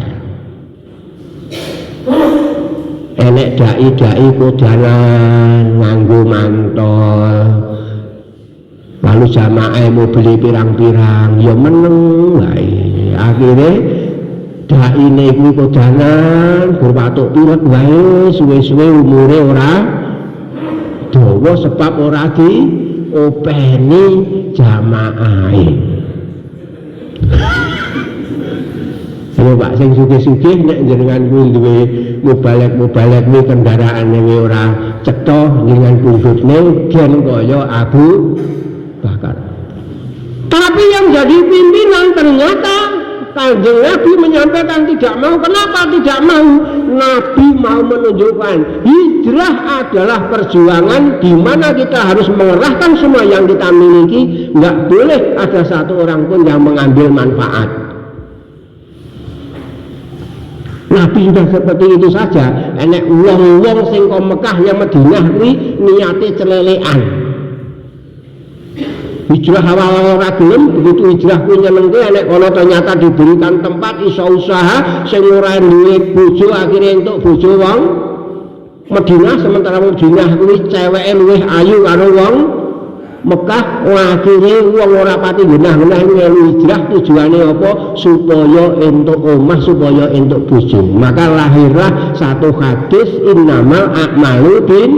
Enek dai-dai kodanan nganggo mantol, lalu jamaah mau beli pirang-pirang, ya meneng wae. Akhirnya dai niku kodanan berpatuk pilek wae, suwe-suwe umure ora dawa sebab ora di openi jamaah. Ayo Pak sing sugih-sugih nek jenengan kuwi duwe mubalek kuwi kendaraane ora cetha dengan pundhutne gen kaya Abu Bakar. Tapi yang jadi pimpinan ternyata Kanjeng Nabi menyampaikan tidak mau. Kenapa tidak mau? Nabi mau menunjukkan hijrah adalah perjuangan di mana kita harus mengerahkan semua yang kita miliki. Nggak boleh ada satu orang pun yang mengambil manfaat. Nabi sudah seperti itu saja. Enek wong-wong sing kok Mekah yang Madinah kuwi niate celelekan. Hijrah awal ora gelem, begitu hijrah kuwi nyenengke enek kono ternyata diberikan tempat iso usaha sing ora duwe bojo akhire entuk bojo wong Madinah, sementara wong Madinah kuwi ceweke luwih ayu karo wong Mekah. Akhire wong ora pati genah-genah melu hijrah tujuane apa? Supaya entuk omah, supaya entuk bojo. Maka lahirlah satu hadis innamal a'malu bin.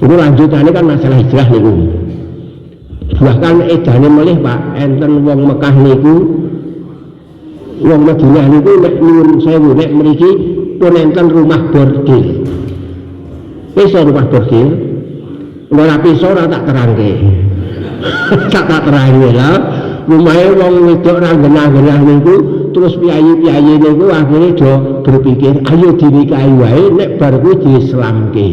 Itu lanjutannya kan masalah hijrah niku. Bahkan edane melih Pak, enten wong Mekah niku, wong Madinah niku nek nyuwun sewu nek mriki pun enten rumah bordil. Iso rumah bordil. Ora piso ora tak terangke. tak terangke lah. Rumahe wong wedok ra genah-genah niku terus piyayi-piyayi niku akhirnya do berpikir ayo dinikahi wae nek bar kuwi diislamke.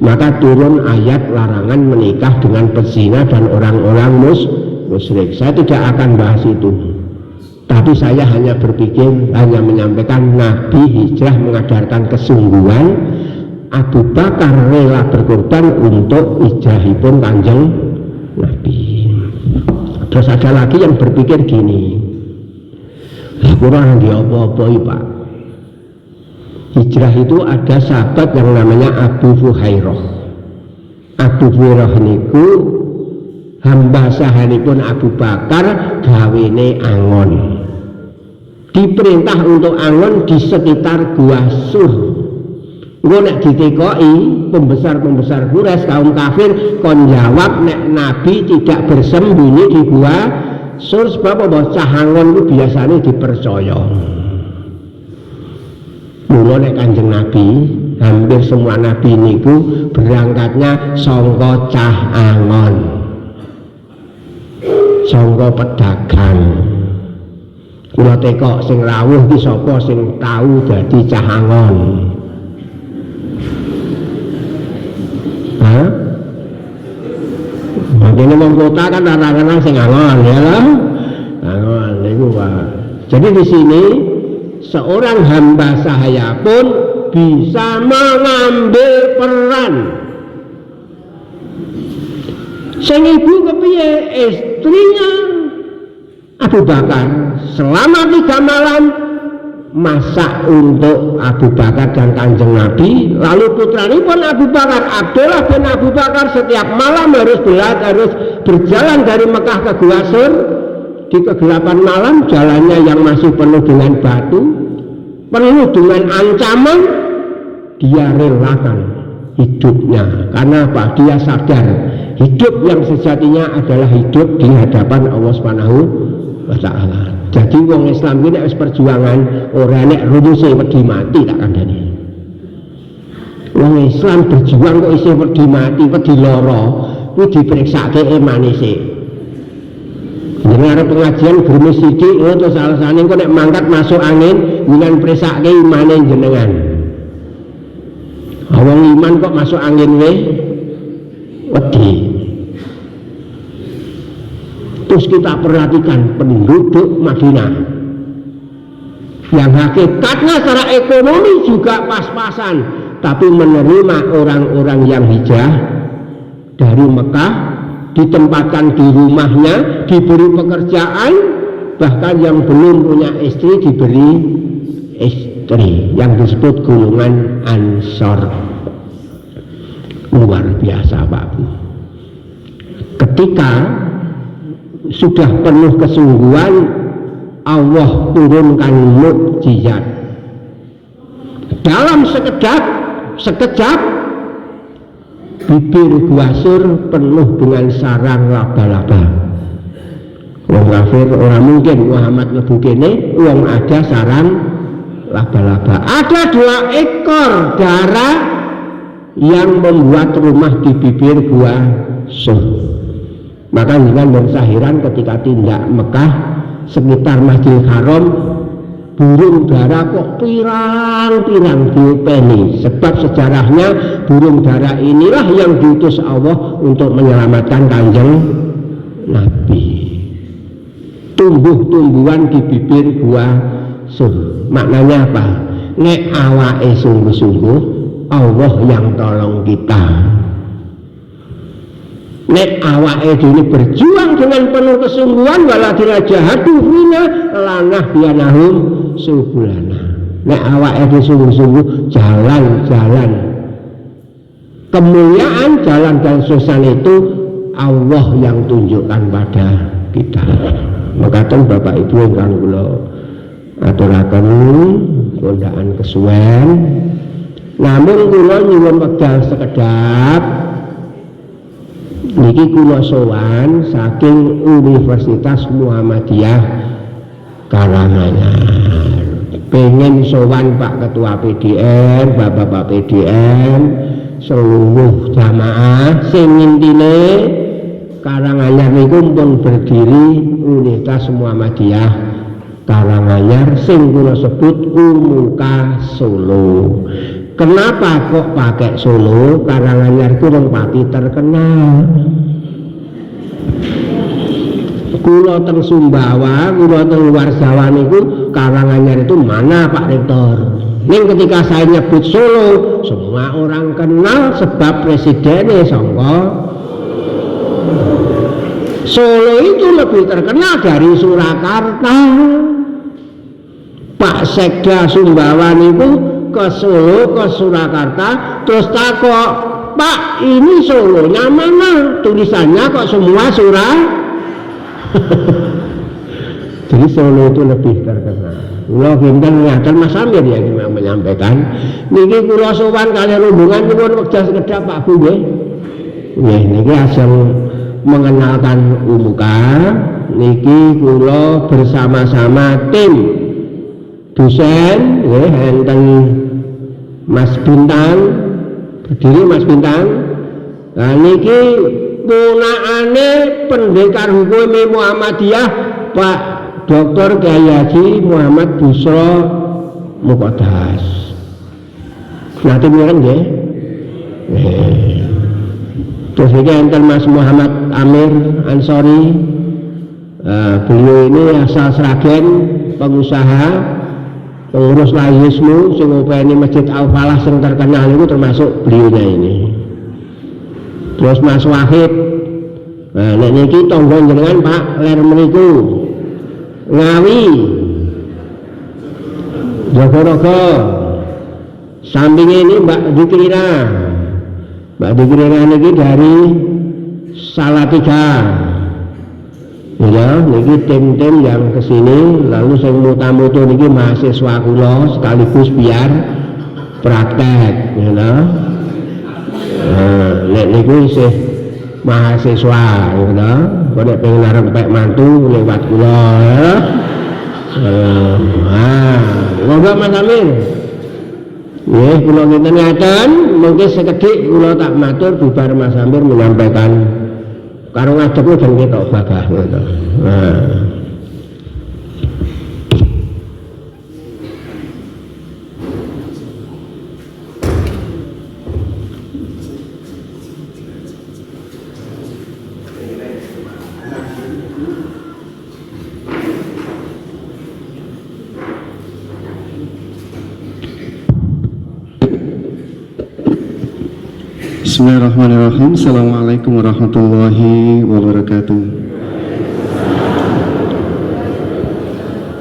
Maka turun ayat larangan menikah dengan pezina dan orang-orang musyrik. Saya tidak akan bahas itu, tapi saya hanya berpikir, hanya menyampaikan Nabi hijrah mengajarkan kesungguhan. Abu Bakar rela berkorban untuk hijrahipun Kanjeng Nabi. Terus ada lagi yang berpikir gini, kurang di apa-apa Pak. Hijrah itu ada sahabat yang namanya Abu Fuhairah. Abu Fuhairah niku hamba sahanipun Abu Bakar gawene angon. Diperintah untuk angon di sekitar Gua Sur. Engko nek ditekoki pembesar-pembesar Quraisy kaum kafir kon jawab nek Nabi tidak bersembunyi di gua Sur, sebab apa cahangon itu biasanya dipercaya. Mula nek Kanjeng Nabi hampir semua nabi niku berangkatnya sangka cah angon, sangka pedagang. Kula tekok sing rawuh ki sapa sing tahu dadi cah angon? Hah? Makanya wong kota kan orang-orang sing angon ya lah. Angon niku Pak. Jadi di sini seorang hamba sahaya pun bisa mengambil peran. Sing ibu kepiye istrinya Abu Bakar selama 3 malam masak untuk Abu Bakar dan Kanjeng Nabi. Lalu putranya pun Abu Bakar, Abdullah bin Abu Bakar setiap malam harus berjalan dari Mekah ke Gua Sur. Di kegelapan malam jalannya yang masih penuh dengan batu, penuh dengan ancaman, dia relakan hidupnya. Karena apa? Dia sadar hidup yang sejatinya adalah hidup di hadapan Allah Subhanahu wa Ta'ala. Jadi wong Islam ini harus perjuangan, ora nek rumuse wedi mati tak kandhani. Wong Islam berjuang kok isih wedi mati, wedi lara, kuwi diperiksake imane sik. Dengar pengajian grumis sithik terus alasane kok nek mangkat masuk angin, dengan periksake imane jenengan. Wong iman kok masuk angin wedi. Terus kita perhatikan penduduk Madinah yang hakikatnya secara ekonomi juga pas-pasan, tapi menerima orang-orang yang hijrah dari Mekah, ditempatkan di rumahnya, diberi pekerjaan, bahkan yang belum punya istri diberi istri, yang disebut golongan Ansor. Luar biasa Pak Bu. Ketika sudah penuh kesungguhan, Allah turunkan mukjizat. Dalam sekejap bibir Gua Sur penuh dengan sarang laba-laba. Wong kafir orang mungkin Muhammad mlebu kene wong ada sarang laba-laba. Ada 2 ekor darah yang membuat rumah di bibir Gua Sur. Maka dengan mensahiran ketika tindak Mekah sekitar Masjidil Haram, burung dara kok pirang-pirang diopeni. Sebab sejarahnya burung dara inilah yang diutus Allah untuk menyelamatkan Kanjeng Nabi. Tumbuh-tumbuhan di bibir Gua Sur. Maknanya apa? Nek awake sungguh-sungguh, Allah yang tolong kita. Nek awake dhewe berjuang dengan penuh kesungguhan, waladina jahadu fina lanah bianahum subulana. Nek awake dhewe sungguh-sungguh jalan-jalan kemuliaan, jalan dan suasana itu Allah yang tunjukkan pada kita. Makaten Bapak Ibu ingkang kula aturaken kondaan kesuwen, namun kula nyuwun wekdal sekedap. Niki kula sowan saking Universitas Muhammadiyah Karanganyar. Pengen sowan Pak Ketua PDN, Bapak PDN, seluruh jamaah sing intine Karanganyar niku pun berdiri Universitas Muhammadiyah Karanganyar sing kula sebut Umuka Solo. Kenapa kok pakai Solo? Karanganyar itu wong pati terkenal. Kula teng Sumbawa, kula teng luar Jawa niku Karanganyar itu mana Pak Rektor? Ning ketika saya nyebut Solo, semua orang kenal sebab presidennya sangka Solo itu lebih terkenal dari Surakarta. Pak Sekda Sumbawa niku ke Solo, ke Surakarta, terus takok, Pak ini Solonya mana? Tulisannya kok semua Jadi Solo itu lebih terkenal. Kula kinten ngaten Mas Amir ya menyampaikan niki kula sowan kali rombongan nyuwun wekdal sekedhap Pak Bu nggih. Nggih niki asal mengenalkan Umuka niki kula bersama-sama tim dosen nggih enten Mas Bintang, berdiri Mas Bintang. Nah niki punakane pendekar hukum Muhammadiyah Pak Dr. Kyai Haji Muhammad Busro Muqaddas. Nanti mireng nggih. Terus ini enten Mas Muhammad Amir Ansori. Beliau ini asal Sragen, pengusaha, pengurus lahismu, sing ngopeni Masjid Al-Falah sing terkenal itu termasuk beliaunya ini. Terus Mas Wahid. Nah, niki tonggo jenengan Pak ler meniku. Ngawi Jogorogo samping ini Mbak Dikrina ini dari Salatiga ya niki tim-tim yang kesini lalu saya mutu-mutu niki mahasiswa kula sekaligus biar praktek ya nek niku isih mahasiswa gitu. Kalau pengen larang pek mantu lewat kula ya. Ngobrol Mas Amir. Nggih kula ngeten ngaten mungkin sekedhik kula tak matur bubar Mas Amir menyampaikan karo ngadep dan ketok babah ngono. Bismillahirrahmanirrahim. Assalamualaikum warahmatullahi wabarakatuh.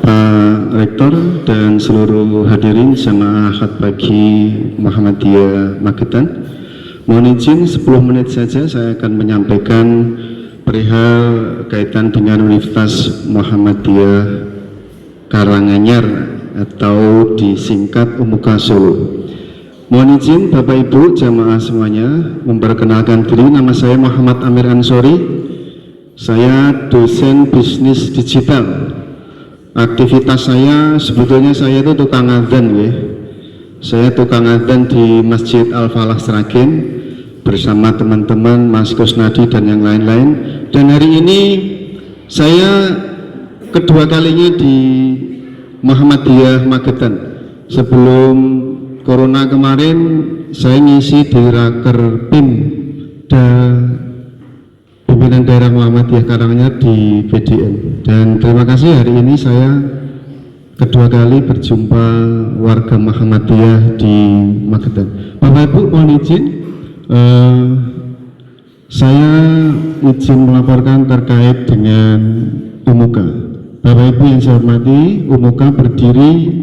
Pak Rektor dan seluruh hadirin jamaah pagi Muhammadiyah Magetan, mohon izin 10 menit saja saya akan menyampaikan perihal kaitan dengan Universitas Muhammadiyah Karanganyar atau disingkat Umuka Solo. Mohon izin Bapak Ibu jamaah semuanya memperkenalkan diri. Nama saya Muhammad Amir Ansori. Saya dosen bisnis digital. Aktivitas saya sebetulnya saya itu tukang adzan ya. Saya tukang adzan di Masjid Al-Falah Sragen bersama teman-teman Mas Kusnadi dan yang lain-lain. Dan hari ini saya kedua kalinya di Muhammadiyah Magetan. Sebelum Corona kemarin saya ngisi di Raker PIM pimpinan daerah Muhammadiyah Karanganyar di BDN, dan terima kasih hari ini saya kedua kali berjumpa warga Muhammadiyah di Magetan. Bapak Ibu mohon izin saya izin melaporkan terkait dengan Umuka. Bapak Ibu yang saya hormati, Umuka berdiri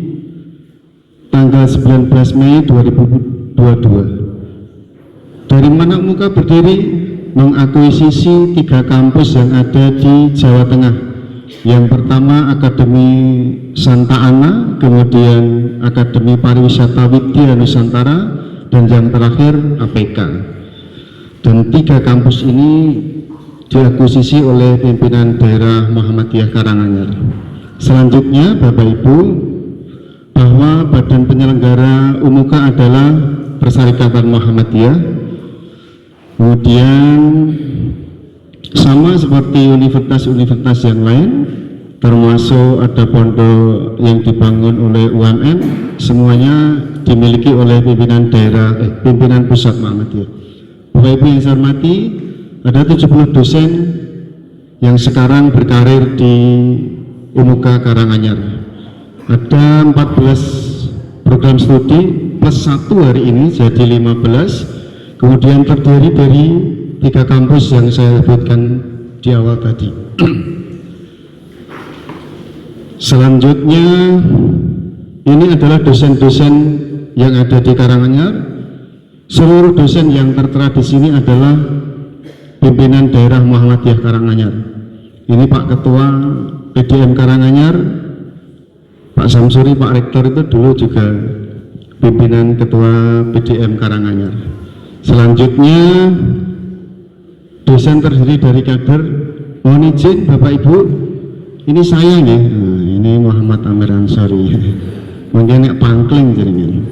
tanggal 19 Mei 2022. Dari mana Umuka berdiri? Mengakuisisi 3 kampus yang ada di Jawa Tengah. Yang pertama Akademi Santa Ana, kemudian Akademi Pariwisata Widya Nusantara, dan yang terakhir APK. Dan 3 kampus ini diakuisisi oleh pimpinan daerah Muhammadiyah Karanganyar. Selanjutnya Bapak Ibu, bahwa badan penyelenggara Umuka adalah Perserikatan Muhammadiyah. Kemudian sama seperti universitas-universitas yang lain, termasuk ada pondok yang dibangun oleh UMN, semuanya dimiliki oleh pimpinan daerah, pimpinan pusat Muhammadiyah. Bapak Ibu yang saya hormati, ada 70 dosen yang sekarang berkarir di Umuka Karanganyar. Ada 14 program studi plus 1 hari ini jadi 15, kemudian terdiri dari 3 kampus yang saya sebutkan di awal tadi. Selanjutnya ini adalah dosen-dosen yang ada di Karanganyar. Seluruh dosen yang tertera di sini adalah pimpinan daerah Muhammadiyah Karanganyar. Ini Pak Ketua PDM Karanganyar, Pak Samsuri, Pak Rektor itu dulu juga pimpinan Ketua PDM Karanganyar. Selanjutnya dosen terdiri dari kader. Mohon izin Bapak Ibu, ini saya nih, ini Muhammad Amir Ansori, mungkin nek pangkling jaringan.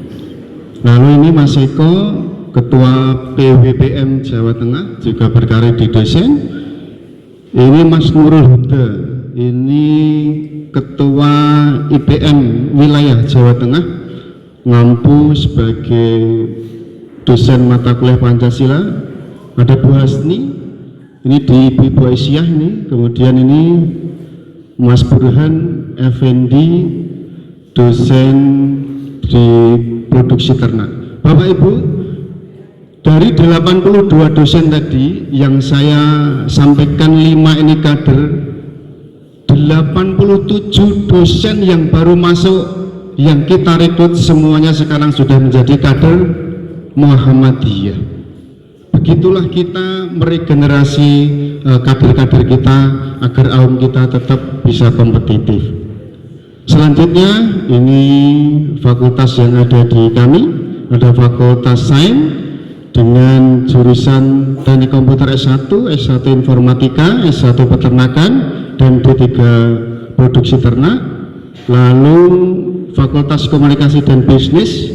Lalu ini Mas Eko, Ketua PWPM Jawa Tengah, juga berkarir di dosen. Ini Mas Nurul Huda, ini Ketua IPM Wilayah Jawa Tengah, ngampu sebagai dosen mata kuliah Pancasila. Ada Bu Hasni, ini di Ibu Aisyah ini. Kemudian ini Mas Burhan Effendi, dosen di produksi ternak. Bapak Ibu, dari 82 dosen tadi yang saya sampaikan, 5 ini kader, 87 dosen yang baru masuk, yang kita rekrut semuanya sekarang sudah menjadi kader Muhammadiyah. Begitulah kita meregenerasi kader-kader kita agar AUM kita tetap bisa kompetitif. Selanjutnya ini fakultas yang ada di kami, ada Fakultas Sains dengan jurusan Teknik Komputer S1, S1 Informatika, S1 Peternakan, dan D3 Produksi Ternak. Lalu Fakultas Komunikasi dan Bisnis,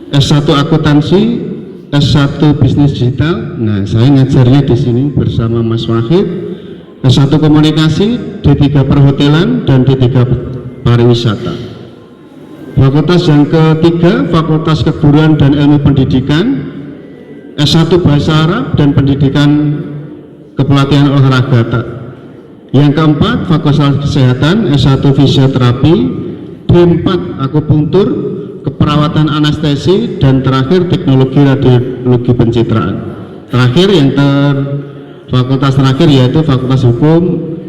S1 Akuntansi, S1 Bisnis Digital. Nah, saya ngajarnya di sini bersama Mas Wahid. S1 Komunikasi, D3 Perhotelan, dan D3 Pariwisata. Fakultas yang ketiga, Fakultas Keguruan dan Ilmu Pendidikan, S1 Bahasa Arab dan Pendidikan Kepelatihan Olahraga. Yang keempat, Fakultas Kesehatan, S1 Fisioterapi, D4 Akupunktur, Keperawatan Anestesi, dan terakhir Teknologi Radiologi Pencitraan. Terakhir fakultas terakhir yaitu Fakultas Hukum,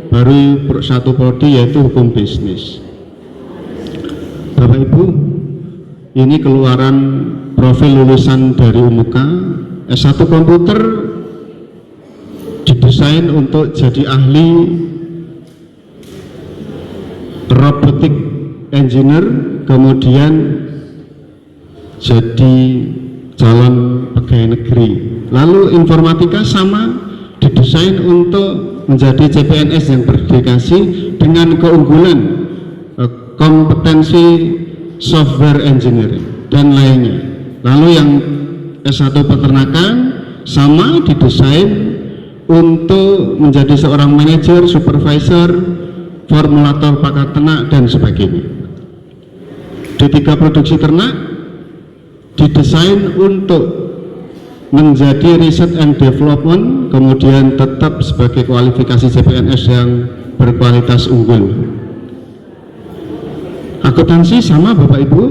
baru satu prodi yaitu Hukum Bisnis. Bapak Ibu, ini keluaran profil lulusan dari UMUK. S1 Komputer didesain untuk jadi ahli robotik engineer, kemudian jadi calon pegawai negeri. Lalu informatika sama, didesain untuk menjadi CPNS yang berdedikasi dengan keunggulan kompetensi software engineering dan lainnya. Lalu yang S1 Peternakan sama, didesain untuk menjadi seorang manajer, supervisor, formulator pakan ternak, dan sebagainya. D3 Produksi Ternak didesain untuk menjadi Research and Development, kemudian tetap sebagai kualifikasi CPNS yang berkualitas unggul. Akuntansi sama Bapak Ibu,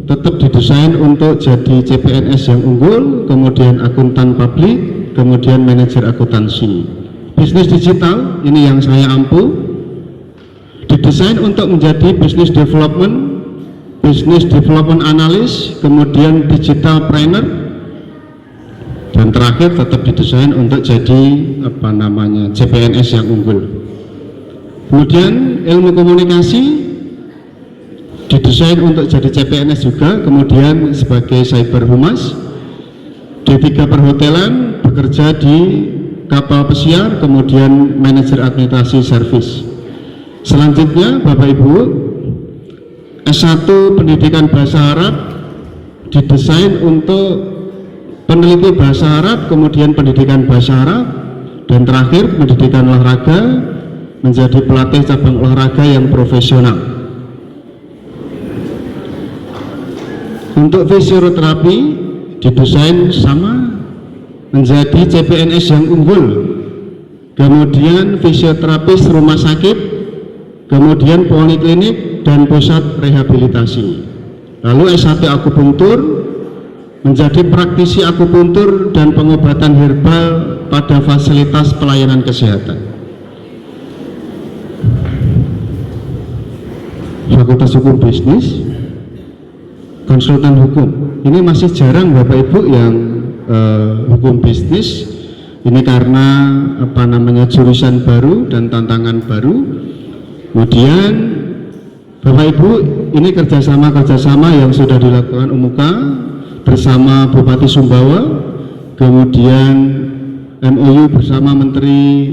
tetap didesain untuk jadi CPNS yang unggul, kemudian akuntan publik, kemudian manajer akuntansi. Bisnis digital, ini yang saya ampu, didesain untuk menjadi business development analyst, kemudian digital trainer, dan terakhir tetap didesain untuk jadi CPNS yang unggul. Kemudian ilmu komunikasi didesain untuk jadi CPNS juga, kemudian sebagai cyber humas. D3 Perhotelan bekerja di kapal pesiar, kemudian manajer administrasi servis. Selanjutnya Bapak Ibu, S1 Pendidikan Bahasa Arab didesain untuk peneliti bahasa Arab, kemudian pendidikan bahasa Arab, dan terakhir pendidikan olahraga, menjadi pelatih cabang olahraga yang profesional. Untuk fisioterapi didesain sama, menjadi CPNS yang unggul, kemudian fisioterapis rumah sakit, kemudian poliklinik dan pusat rehabilitasi. Lalu S1 Akupunktur, menjadi praktisi akupuntur dan pengobatan herbal pada fasilitas pelayanan kesehatan. Fakultas Hukum Bisnis, konsultan hukum. Ini masih jarang Bapak Ibu yang hukum bisnis. Ini karena jurusan baru dan tantangan baru. Kemudian Bapak Ibu, ini kerjasama yang sudah dilakukan UMUKA bersama Bupati Sumbawa, kemudian MOU bersama Menteri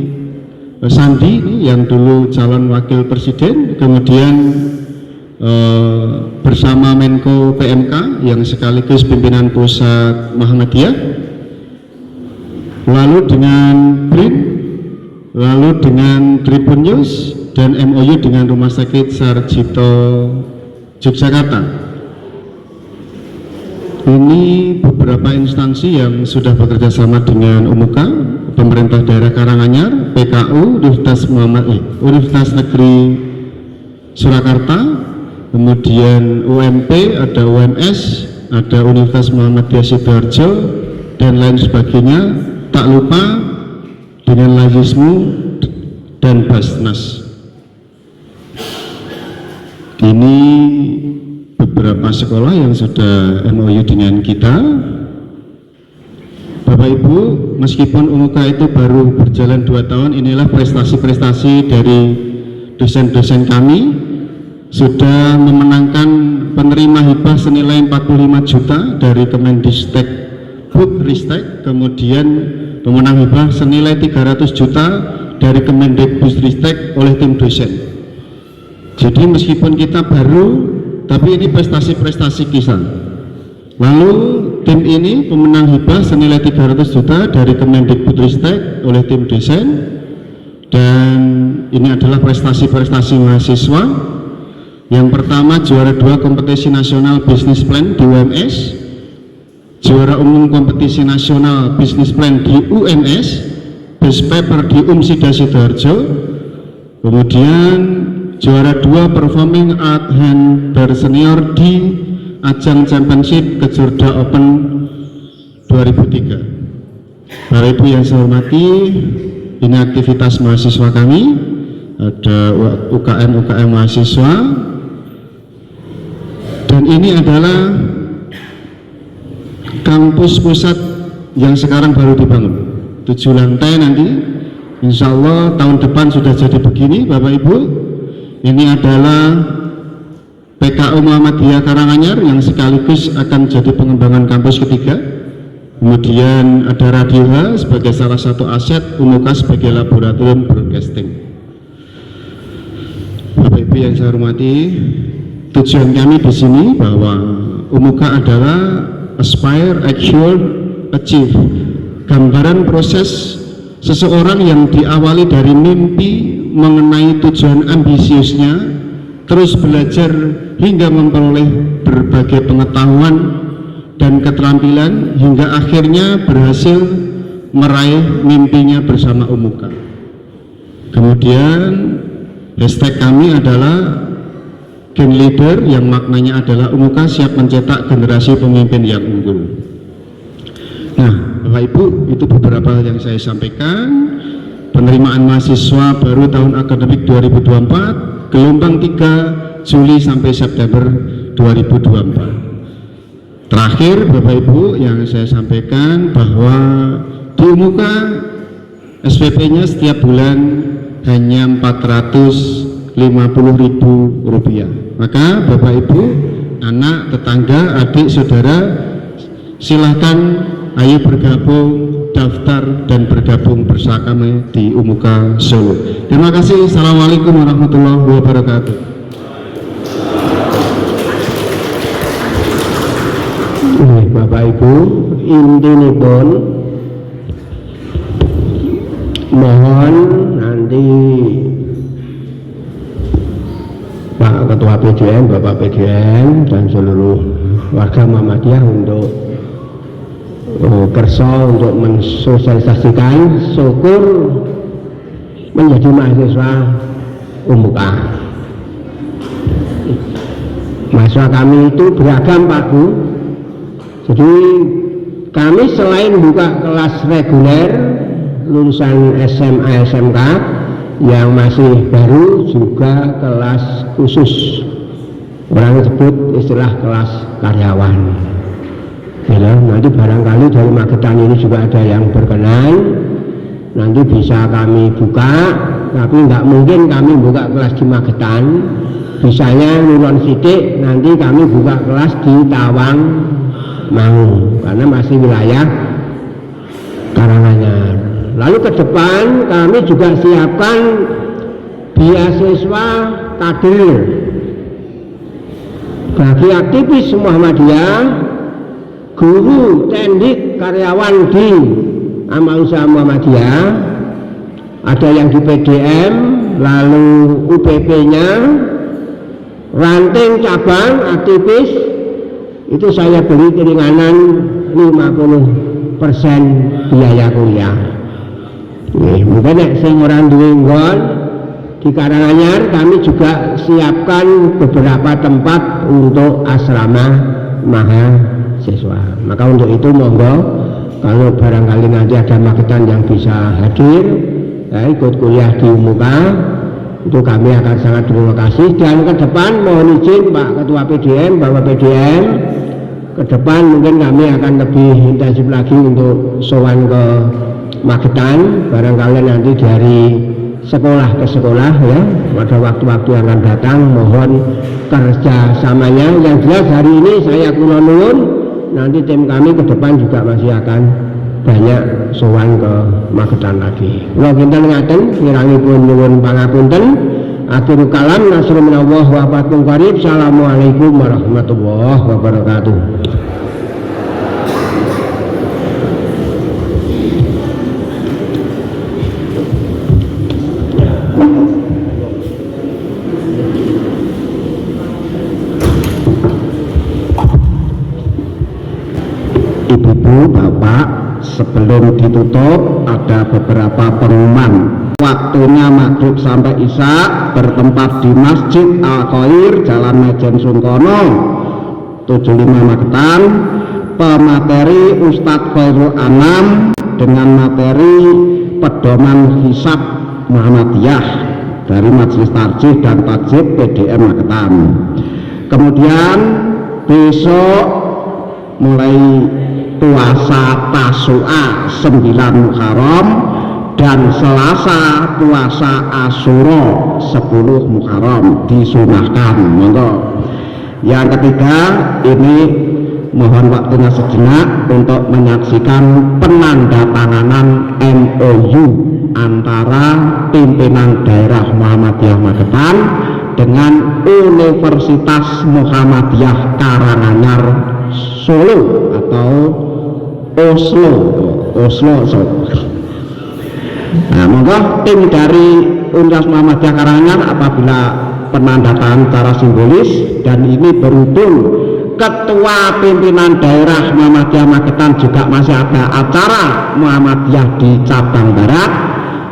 Sandi yang dulu calon wakil presiden, kemudian bersama Menko PMK yang sekaligus pimpinan pusat Muhammadiyah, lalu dengan BRIN, lalu dengan Tribun News, dan MOU dengan Rumah Sakit Sarjito Yogyakarta. Ini beberapa instansi yang sudah bekerja sama dengan UMUKA, pemerintah daerah Karanganyar, PKU, Universitas Negeri Surakarta, kemudian UMP, ada UMS, ada Universitas Muhammadiyah Sidoarjo, dan lain sebagainya. Tak lupa dengan Lazismu dan Basnas. Ini beberapa sekolah yang sudah MOU dengan kita. Bapak Ibu, meskipun UMUKA itu baru berjalan 2 tahun, inilah prestasi-prestasi dari dosen-dosen kami. Sudah memenangkan penerima hibah senilai 45 juta dari Kemendikbud Ristek, kemudian pemenang hibah senilai 300 juta dari Kemendikbud Ristek oleh tim dosen. Jadi meskipun kita baru, tapi ini prestasi-prestasi kita. Lalu tim ini pemenang hibah senilai 300 juta dari Kemendikbud Ristek oleh tim dosen, dan ini adalah prestasi-prestasi mahasiswa. Yang pertama, juara 2 kompetisi nasional bisnis plan di UMS, juara umum kompetisi nasional bisnis plan di UMS, best paper di UMSIDA Sidoarjo, kemudian juara 2 performing art hand bersenior di ajang championship Kejurda Open 2003. Bapak Ibu yang saya hormati, ini aktivitas mahasiswa kami, ada UKM mahasiswa, dan ini adalah kampus pusat yang sekarang baru dibangun, 7 lantai nanti, insya Allah tahun depan sudah jadi begini. Bapak Ibu, ini adalah PKU Muhammadiyah Karanganyar yang sekaligus akan jadi pengembangan kampus ketiga. Kemudian ada Radio H sebagai salah satu aset, UMUKA sebagai laboratorium broadcasting. Bapak Ibu yang saya hormati, tujuan kami di sini bahwa UMUKA adalah aspire, actual, achieve. Gambaran proses seseorang yang diawali dari mimpi mengenai tujuan ambisiusnya, terus belajar hingga memperoleh berbagai pengetahuan dan keterampilan hingga akhirnya berhasil meraih mimpinya bersama UMUKA. Kemudian hashtag kami adalah Gen Leader, yang maknanya adalah UMUKA siap mencetak generasi pemimpin yang unggul. Nah, Bapak Ibu, itu beberapa yang saya sampaikan. Penerimaan mahasiswa baru tahun akademik 2024, gelombang 3 Juli sampai September 2024. Terakhir Bapak Ibu yang saya sampaikan bahwa di UMUKA SPP-nya setiap bulan hanya Rp450.000. Maka Bapak Ibu, anak, tetangga, adik, saudara, silahkan ayo bergabung, daftar dan bergabung bersama di UMUKA Solo. Terima kasih. Assalamualaikum warahmatullahi wabarakatuh. Bapak Ibu, intinipun mohon nanti Pak Ketua PJN, Bapak PJN dan seluruh warga Muhammadiyah untuk kerso untuk mensosialisasikan syukur menjadi mahasiswa UMUKA. Mahasiswa kami itu beragam Pak Bu. Jadi kami selain buka kelas reguler lulusan SMA SMK yang masih baru, juga kelas khusus, orang sebut istilah kelas karyawan. Ya, nanti barangkali dari Magetan ini juga ada yang berkenan nanti bisa kami buka, tapi nggak mungkin kami buka kelas di Magetan. Bisanya Kulon Sidik, nanti kami buka kelas di Tawang Mangu karena masih wilayah Karanganyar. Lalu ke depan kami juga siapkan beasiswa kader bagi aktivis Muhammadiyah, guru, tendik, karyawan di Amal Usaha Muhammadiyah, ada yang di PDM, lalu UPP-nya, ranting cabang aktivis itu saya beri keringanan 50% biaya kuliah. Mungkin sing ora duwe nggon di Karanganyar kami juga siapkan beberapa tempat untuk asrama mahasiswa. Maka untuk itu monggo kalau barangkali nanti ada Magetan yang bisa hadir ya, ikut kuliah di Muka, itu kami akan sangat terima kasih. Dan ke depan mohon izin Pak Ketua PDM, Bapak PDM, ke depan mungkin kami akan lebih intensif lagi untuk sowan ke Magetan, barangkali nanti dari sekolah ke sekolah ya, pada waktu-waktu yang akan datang mohon kerjasamanya. Yang jelas hari ini saya kula nuwun, nanti tim kami ke depan juga masih akan banyak sowan ke Magetan lagi. Kula kinten ngaten, kirangipun nyuwun pangapunten. Akhirul kalam, nasrul minallah wa fathun qarib. Assalamualaikum warahmatullahi wabarakatuh. Ibu-ibu, bapak, sebelum ditutup ada beberapa pengumuman. Waktunya maghrib sampai isya bertempat di Masjid Al-Khair, Jalan Majen Sungkono 75 Magetan. Pemateri Ustadz Khairul Anam dengan materi pedoman hisab Muhammadiyah dari Majelis Tarjih dan Tajid PDM Magetan. Kemudian besok mulai puasa Tasu'a 9 Muharram dan Selasa puasa Asyura 10 Muharram disunahkan. Monggo. Yang ketiga, ini mohon waktunya sejenak untuk menyaksikan penandatanganan MOU antara pimpinan daerah Muhammadiyah Magetan dengan Universitas Muhammadiyah Karanganyar Solo atau Oslo. Nah, monggo tim dari Universitas Muhammadiyah Karanganyar apabila penandatangan secara simbolis, dan ini berhubung Ketua Pimpinan Daerah Muhammadiyah Magetan juga masih ada acara Muhammadiyah di cabang barat,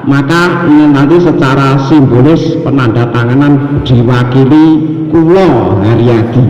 maka ini nanti secara simbolis penandatanganan diwakili Kulo Haryadi.